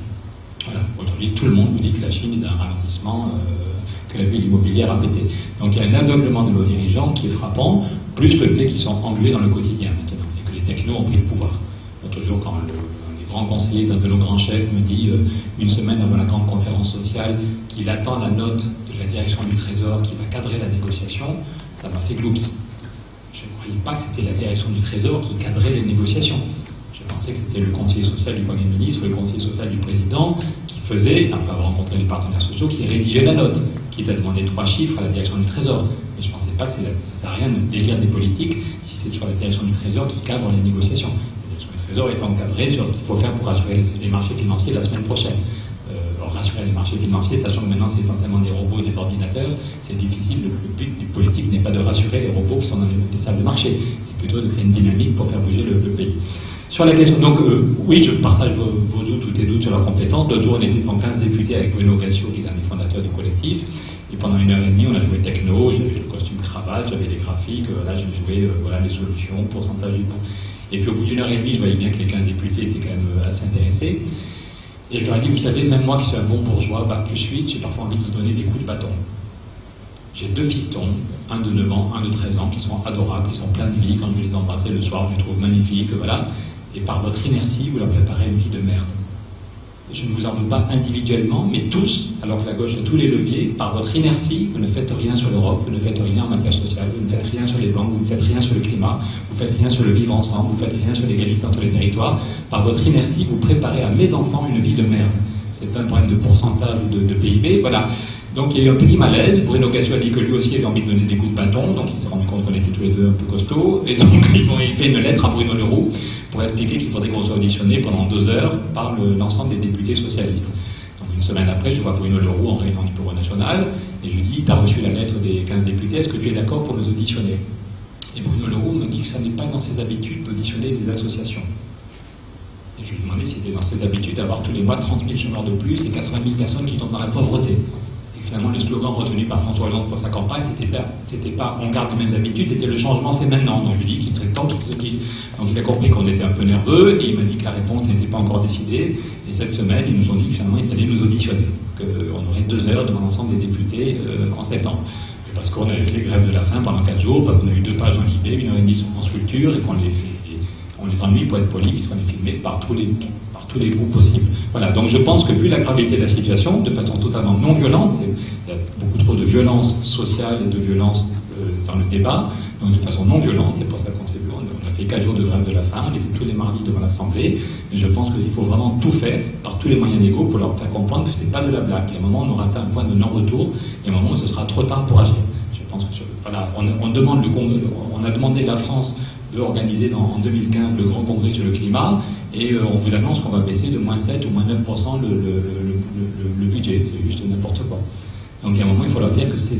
Voilà. Aujourd'hui, tout le monde me dit que la Chine est un ralentissement, que la bulle immobilière a pété. Donc il y a un aveuglement de nos dirigeants qui est frappant, plus le fait qu'ils sont englués dans le quotidien maintenant, et que les technos ont pris le pouvoir. L'autre jour, quand grand conseiller d'un de nos grands chefs me dit, une semaine avant la grande conférence sociale, qu'il attend la note de la direction du Trésor qui va cadrer la négociation, ça m'a fait gloups. Je ne croyais pas que c'était la direction du Trésor qui cadrait les négociations. Je pensais que c'était le conseiller social du Premier ministre, le conseiller social du Président, qui faisait, après avoir rencontré les partenaires sociaux, qui rédigeait la note, qui t'a demandé 3 chiffres à la direction du Trésor. Mais je ne pensais pas que ça n'a rien de délire des politiques, si c'est toujours la direction du Trésor qui cadre les négociations. Le Trésor est encadré sur ce qu'il faut faire pour rassurer les marchés financiers la semaine prochaine. Rassurer les marchés financiers, sachant que maintenant c'est essentiellement des robots et des ordinateurs, c'est difficile. Le but du politique n'est pas de rassurer les robots qui sont dans les salles de marché, c'est plutôt de créer une dynamique pour faire bouger le pays. Sur la question, donc oui, je partage vos doutes ou tes doutes sur la compétence. L'autre jour, on était devant 15 députés avec Bruno Gassio, qui est un des fondateurs du collectif, et pendant 1h30, on a joué techno, j'ai fait le costume cravate, j'avais les graphiques, là j'ai joué voilà, les solutions, pourcentage du temps. Et puis au bout d'1h30, je voyais bien que les 15 députés étaient quand même assez intéressés. Et je leur ai dit, vous savez, même moi qui suis un bon bourgeois, bac plus 8, j'ai parfois envie de vous donner des coups de bâton. J'ai 2 fistons, un de 9 ans, un de 13 ans, qui sont adorables, qui sont pleins de vie. Quand je les embrassais le soir, je les trouve magnifiques, voilà. Et par votre inertie, vous leur préparez une vie de merde. Je ne vous en veux pas individuellement, mais tous, alors que la gauche a tous les leviers, par votre inertie, vous ne faites rien sur l'Europe, vous ne faites rien en matière sociale, vous ne faites rien sur les banques, vous ne faites rien sur le climat, vous ne faites rien sur le vivre ensemble, vous ne faites rien sur l'égalité entre les territoires. Par votre inertie, vous préparez à mes enfants une vie de merde. C'est pas un problème de pourcentage de PIB, voilà. Donc il y a eu un petit malaise. Bruno Gassio a dit que lui aussi avait envie de donner des coups de bâton, donc il s'est rendu compte qu'on était tous les deux un peu costauds, et donc ils ont fait une lettre à Bruno Leroux pour expliquer qu'il faudrait qu'on soit auditionné pendant 2 heures par l'ensemble des députés socialistes. Donc une semaine après, je vois Bruno Leroux en réunion du bureau national, et je lui dis, tu as reçu la lettre des 15 députés, est-ce que tu es d'accord pour nous auditionner? Et Bruno Leroux me dit que ça n'est pas dans ses habitudes d'auditionner des associations. Et je lui ai demandé si c'était dans ses habitudes d'avoir tous les mois 30 000 chômeurs de plus et 80 000 personnes qui tombent dans la pauvreté. Finalement, le slogan retenu par François Hollande pour sa campagne, c'était pas on garde les mêmes habitudes, c'était le changement c'est maintenant. Donc je lui ai dit qu'il serait temps qu'il se dise. Donc il a compris qu'on était un peu nerveux et il m'a dit que la réponse n'était pas encore décidée. Et cette semaine, ils nous ont dit que finalement ils allaient nous auditionner, qu'on aurait 2 heures devant l'ensemble des députés en septembre. Parce qu'on avait fait les grèves de la faim pendant 4 jours, parce qu'on a eu 2 pages en Libé, 1h30 sur France Culture, et qu'on les ennuie pour être poli, puisqu'on est filmé par tous les bouts possibles. Voilà, donc je pense que vu la gravité de la situation, de façon totalement non violente, il y a beaucoup trop de violence sociale et de violence dans le débat, donc de façon non violente, c'est pour ça qu'on s'est vu, on a fait 4 jours de grève de la faim, on était tous les mardis devant l'Assemblée, et je pense qu'il faut vraiment tout faire, par tous les moyens légaux, pour leur faire comprendre que c'est pas de la blague. Il y a un moment où on aura atteint un point de non-retour, et un moment où ce sera trop tard pour agir. Je pense que voilà, on a demandé la France de organiser en 2015 le grand congrès sur le climat, et on vous annonce qu'on va baisser de -7 ou -9% le budget. C'est juste n'importe quoi. Donc il y a un moment, il faut leur dire que c'est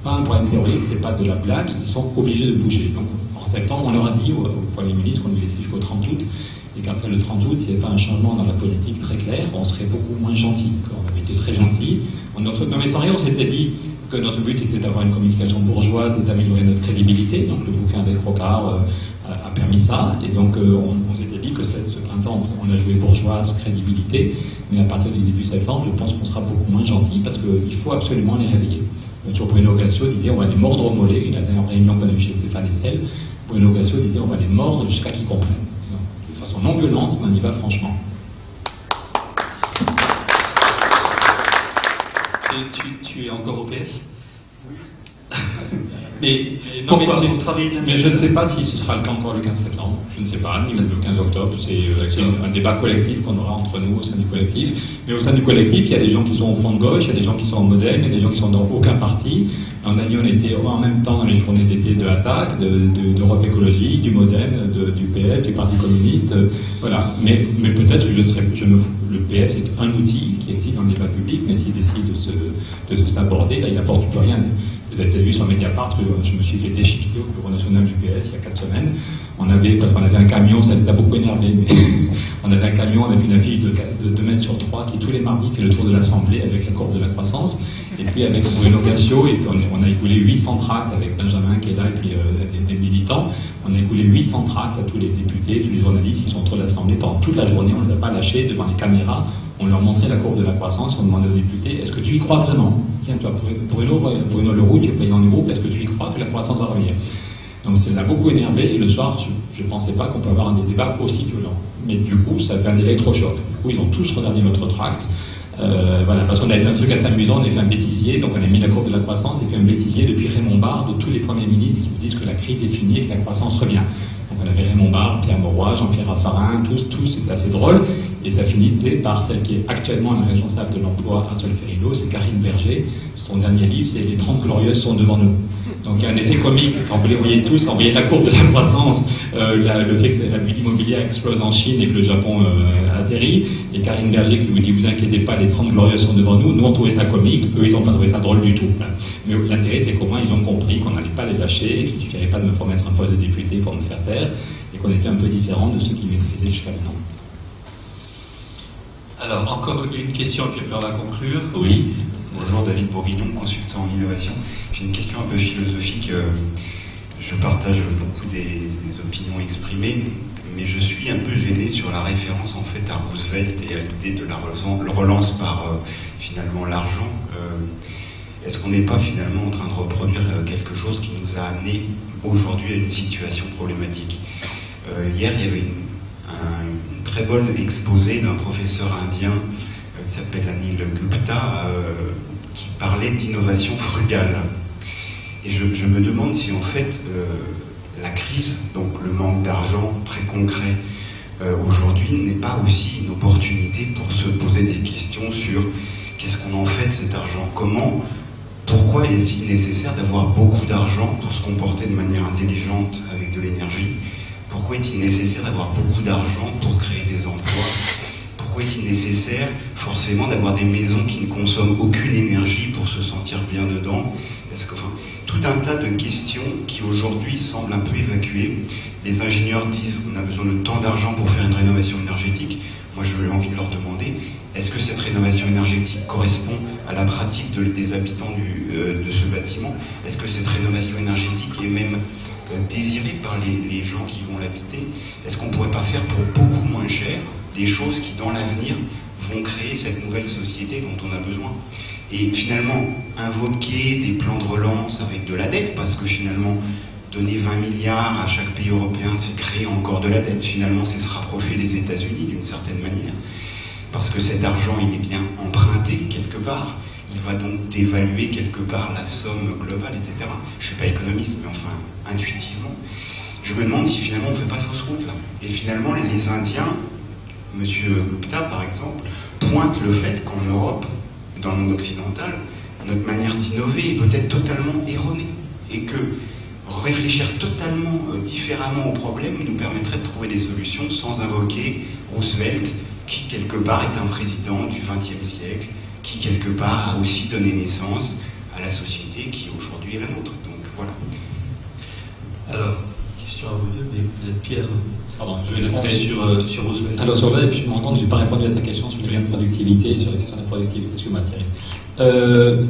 pas un problème théorique, c'est pas de la blague, ils sont obligés de bouger. Donc en septembre, on leur a dit au Premier ministre qu'on lui laissait jusqu'au 30 août, et qu'après le 30 août, s'il n'y avait pas un changement dans la politique très clair, on serait beaucoup moins gentil. On avait été très gentil. Non mais sans rien, on s'était dit que notre but était d'avoir une communication bourgeoise et d'améliorer notre crédibilité. Donc le bouquin avec Rocard a permis ça. Et donc on s'était dit que ce printemps, on a joué bourgeoise, crédibilité. Mais à partir du début septembre, je pense qu'on sera beaucoup moins gentil parce qu'il faut absolument les réveiller. Sur Bruno Gassio disait on va les mordre au mollet. Il a d'ailleurs réunion qu'on a eu chez Stéphane Estelle. Bruno Gassio disait on va les mordre jusqu'à qu'ils comprennent. Donc, de façon non violente, mais on y va franchement. tu es encore au PS? Oui. Mais pourquoi vous travaillez de mais je ne sais pas si ce sera le cas encore le 15 septembre. Je ne sais pas, ni même le 15 octobre. C'est un débat collectif qu'on aura entre nous au sein du collectif. Mais au sein du collectif, il y a des gens qui sont au front de gauche, il y a des gens qui sont au Modem, il y a des gens qui sont dans aucun parti. En année, on était en même temps dans les journées d'été de l'ATTAC, d'Europe Écologie, du Modem, du PS, du Parti communiste. Voilà. Mais peut-être que le PS est un outil qui existe dans le débat public, mais s'il décide de s'aborder, là, il n'apporte plus rien. Vous avez vu sur Mediapart que je me suis fait déchiqueter au bureau national du PS il y a 4 semaines. Parce qu'on avait un camion, ça les a beaucoup énervé, mais on avait un camion avec une affiche de 2 mètres sur 3 qui tous les mardis fait le tour de l'Assemblée avec la courbe de la croissance. Et puis avec Bruno Gassio, et puis on a écoulé 800 tracts avec Benjamin qui est là et puis des militants. On a écoulé 800 tracts à tous les députés, tous les journalistes qui sont autour de l'Assemblée pendant toute la journée. On ne les a pas lâchés devant les caméras. On leur montrait la courbe de la croissance, on demandait aux députés, est-ce que tu y crois vraiment? Tiens, toi, Bruno Leroux, tu es président du groupe, est-ce que tu y crois que la croissance va revenir? Donc ça l'a beaucoup énervé, et le soir, je ne pensais pas qu'on peut avoir des débats aussi violents. Mais du coup, ça fait un électrochoc. Du coup, ils ont tous regardé notre tract. Voilà, parce qu'on avait fait un truc assez amusant, on avait fait un bêtisier, donc on a mis la courbe de la croissance et fait un bêtisier depuis Raymond Barre de tous les premiers ministres qui vous disent que la crise est finie et que la croissance revient. Donc on avait Raymond Barre, Pierre Mauroy, Jean-Pierre Raffarin, tous, c'était assez drôle, et ça finissait par celle qui est actuellement la responsable de l'emploi à Solferino, c'est Karine Berger. Son dernier livre, c'est Les 30 Glorieuses sont devant nous. Donc il y a un effet comique, quand vous les voyez tous, quand vous voyez la courbe de la croissance, le fait que la bulle immobilière explose en Chine et que le Japon atterrit, et Karine Berger qui vous dit, vous inquiétez pas, les 30 Glorieuses sont devant nous, nous on trouvait ça comique, eux ils n'ont pas trouvé ça drôle du tout. Mais l'intérêt c'est qu'au moins ils ont compris qu'on n'allait pas les lâcher, qu'il ne suffirait pas de me promettre un poste de député pour me faire taire, et qu'on était un peu différent de ceux qui maîtrisaient jusqu'à maintenant. Alors, encore une question, puis après on va conclure. Oui. Bonjour, David Bourguignon, consultant en innovation. J'ai une question un peu philosophique. Je partage beaucoup des opinions exprimées, mais je suis un peu gêné sur la référence en fait à Roosevelt et à l'idée de la relance par finalement l'argent. Est-ce qu'on n'est pas finalement en train de reproduire quelque chose qui nous a amené aujourd'hui à une situation problématique? Hier, il y avait une très bonne exposé d'un professeur indien qui s'appelle Anil Gupta, qui parlait d'innovation frugale. Et je me demande si en fait la crise, donc le manque d'argent très concret aujourd'hui, n'est pas aussi une opportunité pour se poser des questions sur qu'est-ce qu'on en fait de cet argent, pourquoi est-il nécessaire d'avoir beaucoup d'argent pour se comporter de manière intelligente avec de l'énergie? Pourquoi est-il nécessaire d'avoir beaucoup d'argent pour créer des emplois? Pourquoi est-il nécessaire forcément d'avoir des maisons qui ne consomment aucune énergie pour se sentir bien dedans? Tout un tas de questions qui aujourd'hui semblent un peu évacuées. Les ingénieurs disent on a besoin de tant d'argent pour faire une rénovation énergétique. Moi j'ai envie de leur demander, est-ce que cette rénovation énergétique correspond à la pratique des habitants de ce bâtiment? Est-ce que cette rénovation énergétique est même désirée par les gens qui vont l'habiter? Est-ce qu'on ne pourrait pas faire pour beaucoup moins cher des choses qui dans l'avenir vont créer cette nouvelle société dont on a besoin? Et finalement invoquer des plans de relance avec de la dette, parce que finalement donner 20 milliards à chaque pays européen, c'est créer encore de la dette. Finalement, c'est se rapprocher des États-Unis d'une certaine manière. Parce que cet argent, il est bien emprunté quelque part. Il va donc dévaluer quelque part la somme globale, etc. Je ne suis pas économiste, mais enfin, intuitivement. Je me demande si finalement on ne fait pas fausse route là. Et finalement, les Indiens, M. Gupta par exemple, pointent le fait qu'en Europe, dans le monde occidental, notre manière d'innover est peut-être totalement erronée. Et que réfléchir totalement différemment aux problèmes nous permettrait de trouver des solutions sans invoquer Roosevelt, qui quelque part est un président du XXe siècle, qui quelque part a aussi donné naissance à la société qui aujourd'hui est la nôtre. Donc voilà. Alors, question à vous deux, mais peut-être Pierre. Pardon, je vais laisser sur Roosevelt. Alors sur là, et puis je me rends compte que je n'ai pas répondu à ta question sur les gains de productivité et sur la question de la productivité. Excuse-moi Thierry.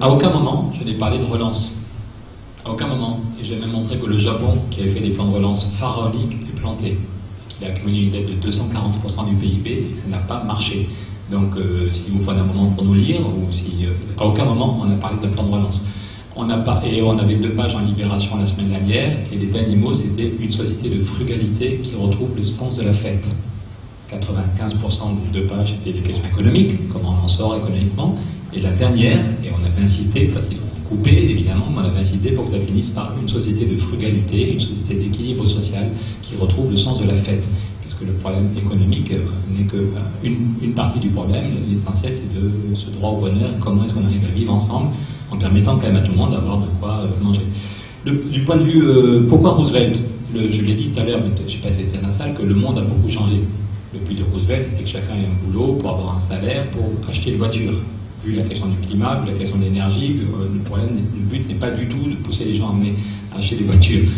À aucun moment, je n'ai parlé de relance. À aucun moment. Et j'ai même montré que le Japon, qui avait fait des plans de relance pharaoniques, est planté. Il a accumulé une dette de 240% du PIB et ça n'a pas marché. Donc si vous prenez un moment pour nous lire, ou si à aucun moment on a parlé de plan de relance. On avait 2 pages en Libération la semaine dernière, et les derniers mots c'était une société de frugalité qui retrouve le sens de la fête. 95% de pages étaient des questions économiques, comment on en sort économiquement. Et la dernière, et on avait insisté, parce qu'ils ont coupé évidemment, mais on avait insisté pour que ça finisse par une société de frugalité, une société d'équilibre social qui retrouve le sens de la fête. Parce que le problème économique n'est qu'une partie du problème. L'essentiel, c'est de ce droit au bonheur, comment est-ce qu'on arrive à vivre ensemble en permettant quand même à tout le monde d'avoir de quoi manger. Du point de vue, pourquoi Roosevelt? Je l'ai dit tout à l'heure, mais peut-être je ne sais pas si c'était dans la salle, que le monde a beaucoup changé. Le but de Roosevelt, c'était que chacun ait un boulot pour avoir un salaire, pour acheter une voiture. Vu la question du climat, vu la question de l'énergie, le but n'est pas du tout de pousser les gens à acheter des voitures.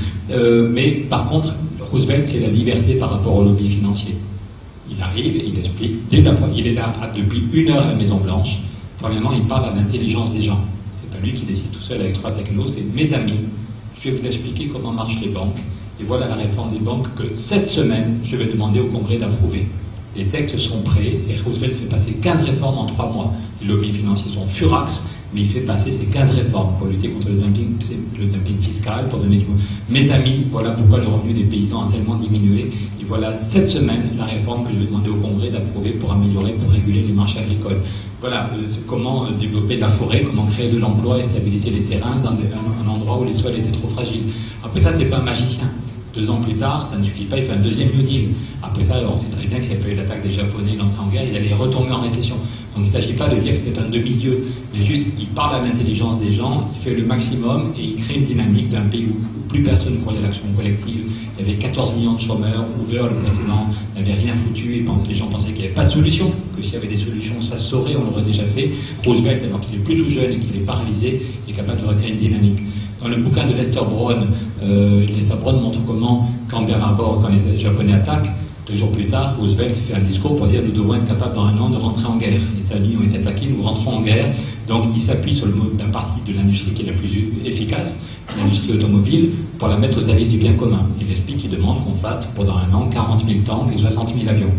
Mais par contre, Roosevelt, c'est la liberté par rapport au lobby financier. Il arrive et il explique, il est là depuis 1 heure à la Maison-Blanche. Premièrement, il parle à l'intelligence des gens. C'est pas lui qui décide tout seul avec 3 technos, c'est mes amis. Je vais vous expliquer comment marchent les banques. Et voilà la réforme des banques que cette semaine, je vais demander au Congrès d'approuver. Les textes sont prêts et Roosevelt fait passer 15 réformes en 3 mois. Les lobbies financiers sont furax, mais il fait passer ces 15 réformes pour lutter contre le dumping fiscal, pour donner du... Mes amis, voilà pourquoi le revenu des paysans a tellement diminué. Et voilà cette semaine la réforme que je vais demander au Congrès d'approuver pour améliorer, pour réguler les marchés agricoles. Voilà comment développer de la forêt, comment créer de l'emploi et stabiliser les terrains dans un endroit où les sols étaient trop fragiles. Après ça, c'est pas un magicien. 2 ans plus tard, ça ne suffit pas, il fait un deuxième New Deal. Après ça, on sait très bien que s'il n'y avait pas eu l'attaque des Japonais, l'entrée en guerre, ils allaient retomber en récession. Donc il ne s'agit pas de dire que c'est un demi-dieu, mais juste il parle à l'intelligence des gens, il fait le maximum et il crée une dynamique d'un pays où plus personne ne croyait à l'action collective. Il y avait 14 millions de chômeurs, Hoover, le précédent, n'avait rien foutu et les gens pensaient qu'il n'y avait pas de solution, que s'il y avait des solutions, ça se saurait, on l'aurait déjà fait. Roosevelt, alors qu'il est plus tout jeune et qu'il est paralysé, est capable de recréer une dynamique. Dans le bouquin de Lester Brown montre comment, quand les Japonais attaquent, 2 jours plus tard, Roosevelt fait un discours pour dire nous devons être capables dans 1 an de rentrer en guerre. Les États-Unis ont été attaqués, nous rentrons en guerre. Donc il s'appuie sur la partie de l'industrie qui est la plus efficace, l'industrie automobile, pour la mettre au service du bien commun. Il explique qu'il demande qu'on fasse pendant 1 an 40 000 tanks et 60 000 avions.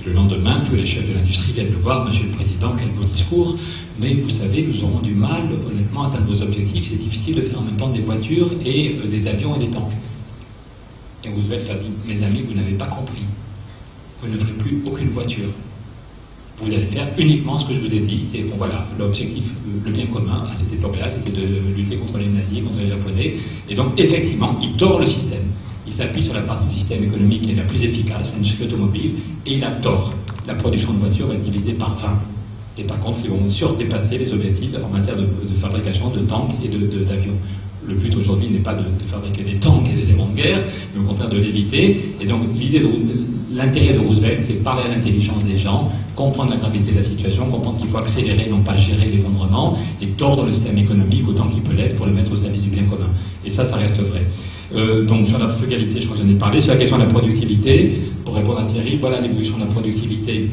Et le lendemain, tous les chefs de l'industrie viennent le voir, Monsieur le Président, quel beau discours, mais vous savez, nous aurons du mal, honnêtement, à atteindre nos objectifs. C'est difficile de faire en même temps des voitures et des avions et des tanks. Et Roosevelt a dit, mes amis, vous n'avez pas compris. Vous ne ferez plus aucune voiture. Vous allez faire uniquement ce que je vous ai dit. C'est bon, voilà, l'objectif, le bien commun, à cette époque-là, c'était de lutter contre les nazis, contre les Japonais. Et donc, effectivement, il tord le système. Il s'appuie sur la partie du système économique qui est la plus efficace, l'industrie automobile, et il a tort. La production de voitures va être divisée par 20. Et par contre, ils vont surdépasser les objectifs en matière de fabrication de tanks et d'avions. Le but aujourd'hui n'est pas de fabriquer des tanks et des éléments de guerre, mais au contraire de l'éviter. Et donc l'intérêt de Roosevelt, c'est de parler à l'intelligence des gens, comprendre la gravité de la situation, comprendre qu'il faut accélérer, non pas gérer l'effondrement, et tordre le système économique autant qu'il peut l'être pour le mettre au service du bien commun. Et ça reste vrai. Donc sur la frugalité, je crois que j'en ai parlé. Sur la question de la productivité, pour répondre à Thierry, voilà l'évolution de la productivité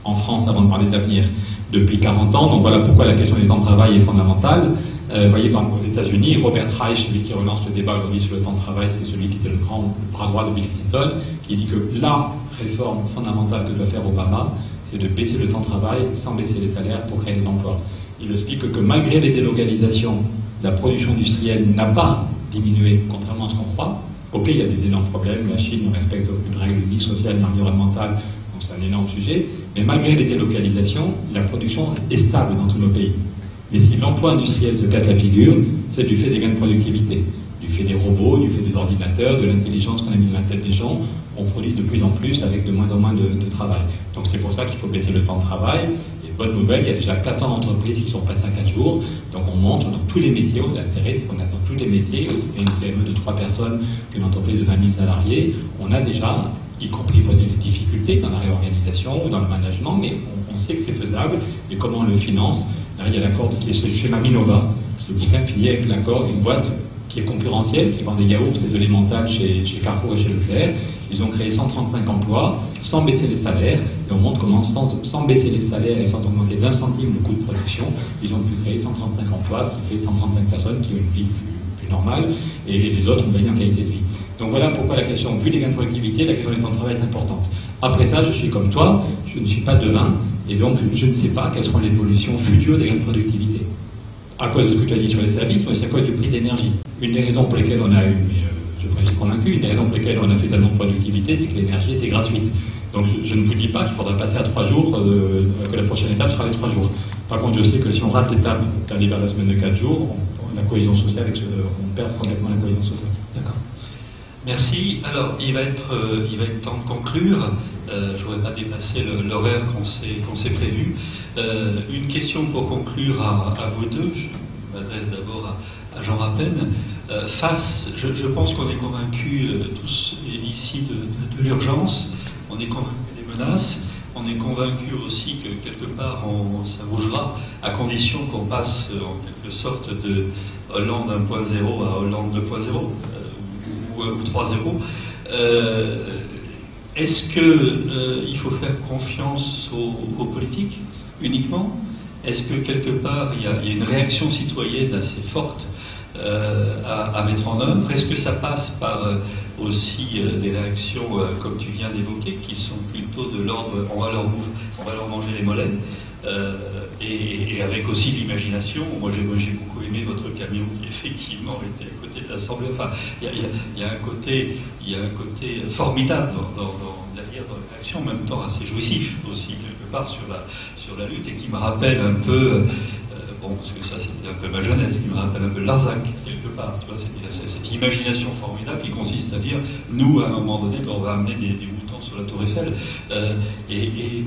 en France, avant de parler d'avenir, depuis 40 ans. Donc voilà pourquoi la question des temps de travail est fondamentale. Vous voyez, aux États-Unis, Robert Reich, celui qui relance le débat aujourd'hui sur le temps de travail, c'est celui qui était le grand bras droit de Bill Clinton, qui dit que la réforme fondamentale que doit faire Obama, c'est de baisser le temps de travail sans baisser les salaires pour créer des emplois. Il explique que malgré les délocalisations, la production industrielle n'a pas diminué, contrairement à ce qu'on croit. Ok, il y a des énormes problèmes, la Chine ne respecte aucune règle ni sociale ni environnementale, donc c'est un énorme sujet, mais malgré les délocalisations, la production est stable dans tous nos pays. Mais si l'emploi industriel se casse la figure, c'est du fait des gains de productivité, du fait des robots, du fait des ordinateurs, de l'intelligence qu'on a mis dans la tête des gens. On produit de plus en plus avec de moins en moins de travail. Donc c'est pour ça qu'il faut baisser le temps de travail. Et bonne nouvelle, il y a déjà 400 entreprises qui sont passées à 4 jours. Donc on montre dans tous les métiers, l'intérêt c'est qu'on a dans tous les métiers, aussi bien une PME de 3 personnes qu'une entreprise de 20 000 salariés, on a déjà, y compris pour des difficultés dans la réorganisation ou dans le management, mais on sait que c'est faisable. Et comment on le finance? Là, il y a l'accord qui est ce schéma Minova. Le bouquin finit avec l'accord d'une boîte qui est concurrentielle, qui vend des yaourts et de l'émental chez Carrefour et chez Leclerc. Ils ont créé 135 emplois sans baisser les salaires. Et on montre comment, sans baisser les salaires et sans augmenter d'1 centime le coût de production, ils ont pu créer 135 emplois, ce qui fait 135 personnes qui ont une vie plus normale, et les autres ont gagné en qualité de vie. Donc voilà pourquoi la question, vu les gains de productivité, la question du temps de travail est importante. Après ça, je suis comme toi, je ne suis pas devin, et donc je ne sais pas quelles seront les évolutions futures des gains de productivité. À cause de ce que tu as dit sur les services, mais c'est à cause du prix de l'énergie. Une des raisons pour lesquelles on a eu, mais je suis convaincu, une des raisons pour lesquelles on a fait tellement de productivité, c'est que l'énergie était gratuite. Donc je ne vous dis pas qu'il faudra passer à 3 jours, que la prochaine étape sera les 3 jours. Par contre, je sais que si on rate l'étape d'aller vers la semaine de 4 jours, la cohésion sociale, on perd complètement la cohésion sociale. D'accord. Merci. Alors, il va être temps de conclure. Je ne voudrais pas dépasser l'horaire qu'on s'est prévu. Une question pour conclure à vous deux. Je m'adresse d'abord à Jean Rapenne. Je pense qu'on est convaincus tous ici de l'urgence. On est convaincus des menaces. On est convaincu aussi que quelque part ça bougera, à condition qu'on passe en quelque sorte de Hollande 1.0 à Hollande 2.0 ou 3.0. Est-ce qu'il faut faire confiance aux politiques uniquement? Est-ce que quelque part il y a une réaction citoyenne assez forte à mettre en œuvre? Est-ce que ça passe par aussi des réactions, comme tu viens d'évoquer, qui sont plutôt de l'ordre on va leur manger les mollets, et avec aussi l'imagination? Moi j'ai beaucoup aimé votre camion qui effectivement était à côté de l'Assemblée. Enfin, il y a un côté formidable derrière l'action, en même temps assez jouissif aussi quelque part sur la lutte, et qui me rappelle un peu parce que ça c'était un peu ma jeunesse, qui me rappelle un peu Larzac quelque part, tu vois, cette imagination formidable qui consiste à dire, nous à un moment donné on va amener des moutons sur la tour Eiffel, et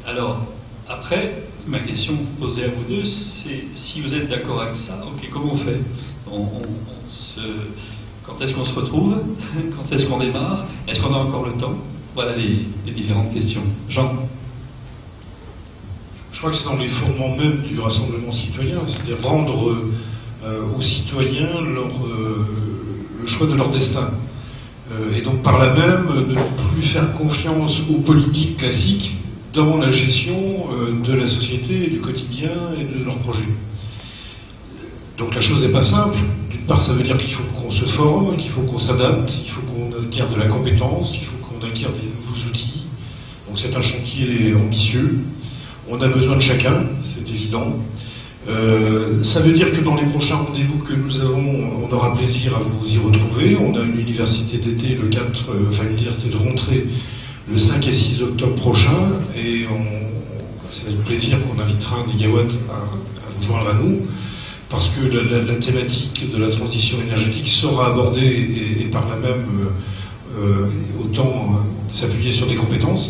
alors après ma question posée à vous deux, c'est si vous êtes d'accord avec ça, ok, comment on fait? Quand est-ce qu'on se retrouve? Quand est-ce qu'on démarre? Est-ce qu'on a encore le temps? Voilà les différentes questions. Jean? Je crois que c'est dans les fondements même du rassemblement citoyen, c'est-à-dire rendre aux citoyens le choix de leur destin. Et donc par là même, ne plus faire confiance aux politiques classiques dans la gestion de la société, du quotidien et de leurs projets. Donc la chose n'est pas simple. D'une part, ça veut dire qu'il faut qu'on se forme, qu'il faut qu'on s'adapte, il faut qu'on acquiert de la compétence, il faut qu'on acquiert des nouveaux outils. Donc c'est un chantier ambitieux. On a besoin de chacun, c'est évident. Ça veut dire que dans les prochains rendez-vous que nous avons, on aura plaisir à vous y retrouver. On a une université d'été une université de rentrée le 5 et 6 octobre prochain, et c'est avec plaisir qu'on invitera Négawatt à nous joindre à nous, parce que la thématique de la transition énergétique sera abordée et par là même autant s'appuyer sur des compétences.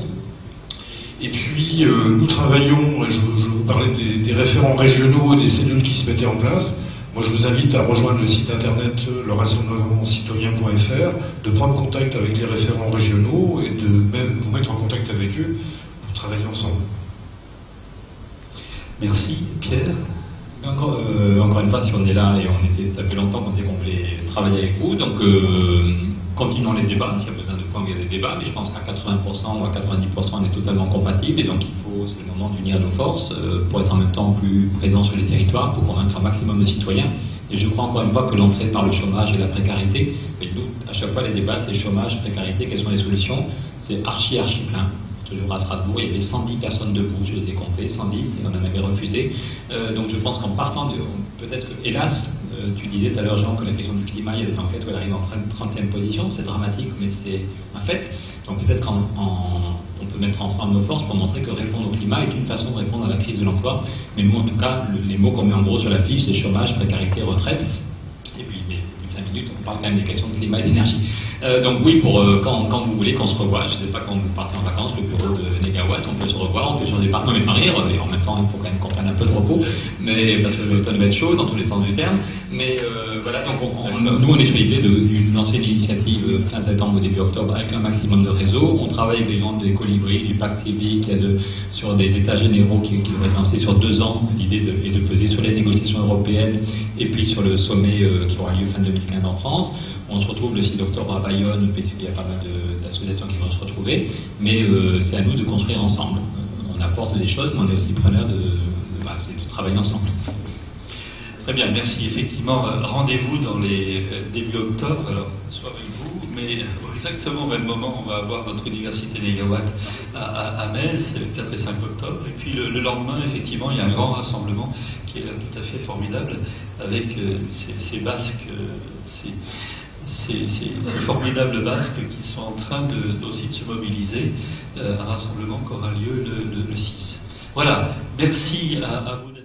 Et puis, nous travaillons, je vous parlais des référents régionaux et des cellules qui se mettaient en place. Moi, je vous invite à rejoindre le site internet lerassemblementcitoyen.fr, de prendre contact avec les référents régionaux et de même vous mettre en contact avec eux pour travailler ensemble. Merci. Pierre? Encore une fois, si on est là, et ça fait longtemps qu'on voulait travailler avec vous, donc continuons les débats, s'il y a besoin de points, il y a des débats, mais je pense qu'à 80% ou à 90% on est totalement compatibles, et donc c'est le moment d'unir nos forces pour être en même temps plus présents sur les territoires, pour convaincre un maximum de citoyens. Et je crois encore une fois que l'entrée par le chômage et la précarité, et nous, à chaque fois les débats, c'est chômage, précarité, quelles sont les solutions? C'est archi plein. Toujours à Strasbourg, il y avait 110 personnes debout, je les ai comptées, 110, et on en avait refusé. Donc je pense qu'en partant peut-être que, hélas, tu disais tout à l'heure, Jean, que la question du climat, il y a des enquêtes où elle arrive en 30e position, c'est dramatique, mais c'est un fait. Donc peut-être qu'on peut mettre ensemble nos forces pour montrer que répondre au climat est une façon de répondre à la crise de l'emploi. Mais nous, en tout cas, les mots qu'on met en gros sur la fiche, c'est chômage, précarité, retraite. Et puis, mais 5 minutes, on parle quand même des questions de climat et d'énergie. Donc oui, quand vous voulez qu'on se revoie, je ne sais pas quand vous partez en vacances, le bureau de Négawatt, on peut se revoir, on peut changer par mais sans rire, et en même temps il faut quand même qu'on prenne un peu de repos, mais parce que l'automne va être chaud dans tous les sens du terme. Mais voilà, donc nous on est sur l'idée de lancer une initiative fin septembre ou début octobre avec un maximum de réseaux. On travaille avec les gens des Colibri, du Pacte civique, sur des états généraux qui vont être lancés sur 2 ans. L'idée est de peser sur les négociations européennes et puis sur le sommet qui aura lieu fin 2015 en France. On se retrouve le 6 octobre à Bayonne, il y a pas mal d'associations qui vont se retrouver, mais c'est à nous de construire ensemble. On apporte des choses, mais on est aussi preneurs de travailler ensemble. Très bien, merci. Effectivement, rendez-vous dans les début octobre, alors soit avec vous, mais exactement au même moment, on va avoir notre université Négawatt à Metz, le 4 et 5 octobre, et puis le lendemain, effectivement, il y a un grand rassemblement qui est là tout à fait formidable, avec ces Basques, ces formidables Basques qui sont en train aussi de se mobiliser, un rassemblement qui aura lieu le 6. Voilà, merci à vous.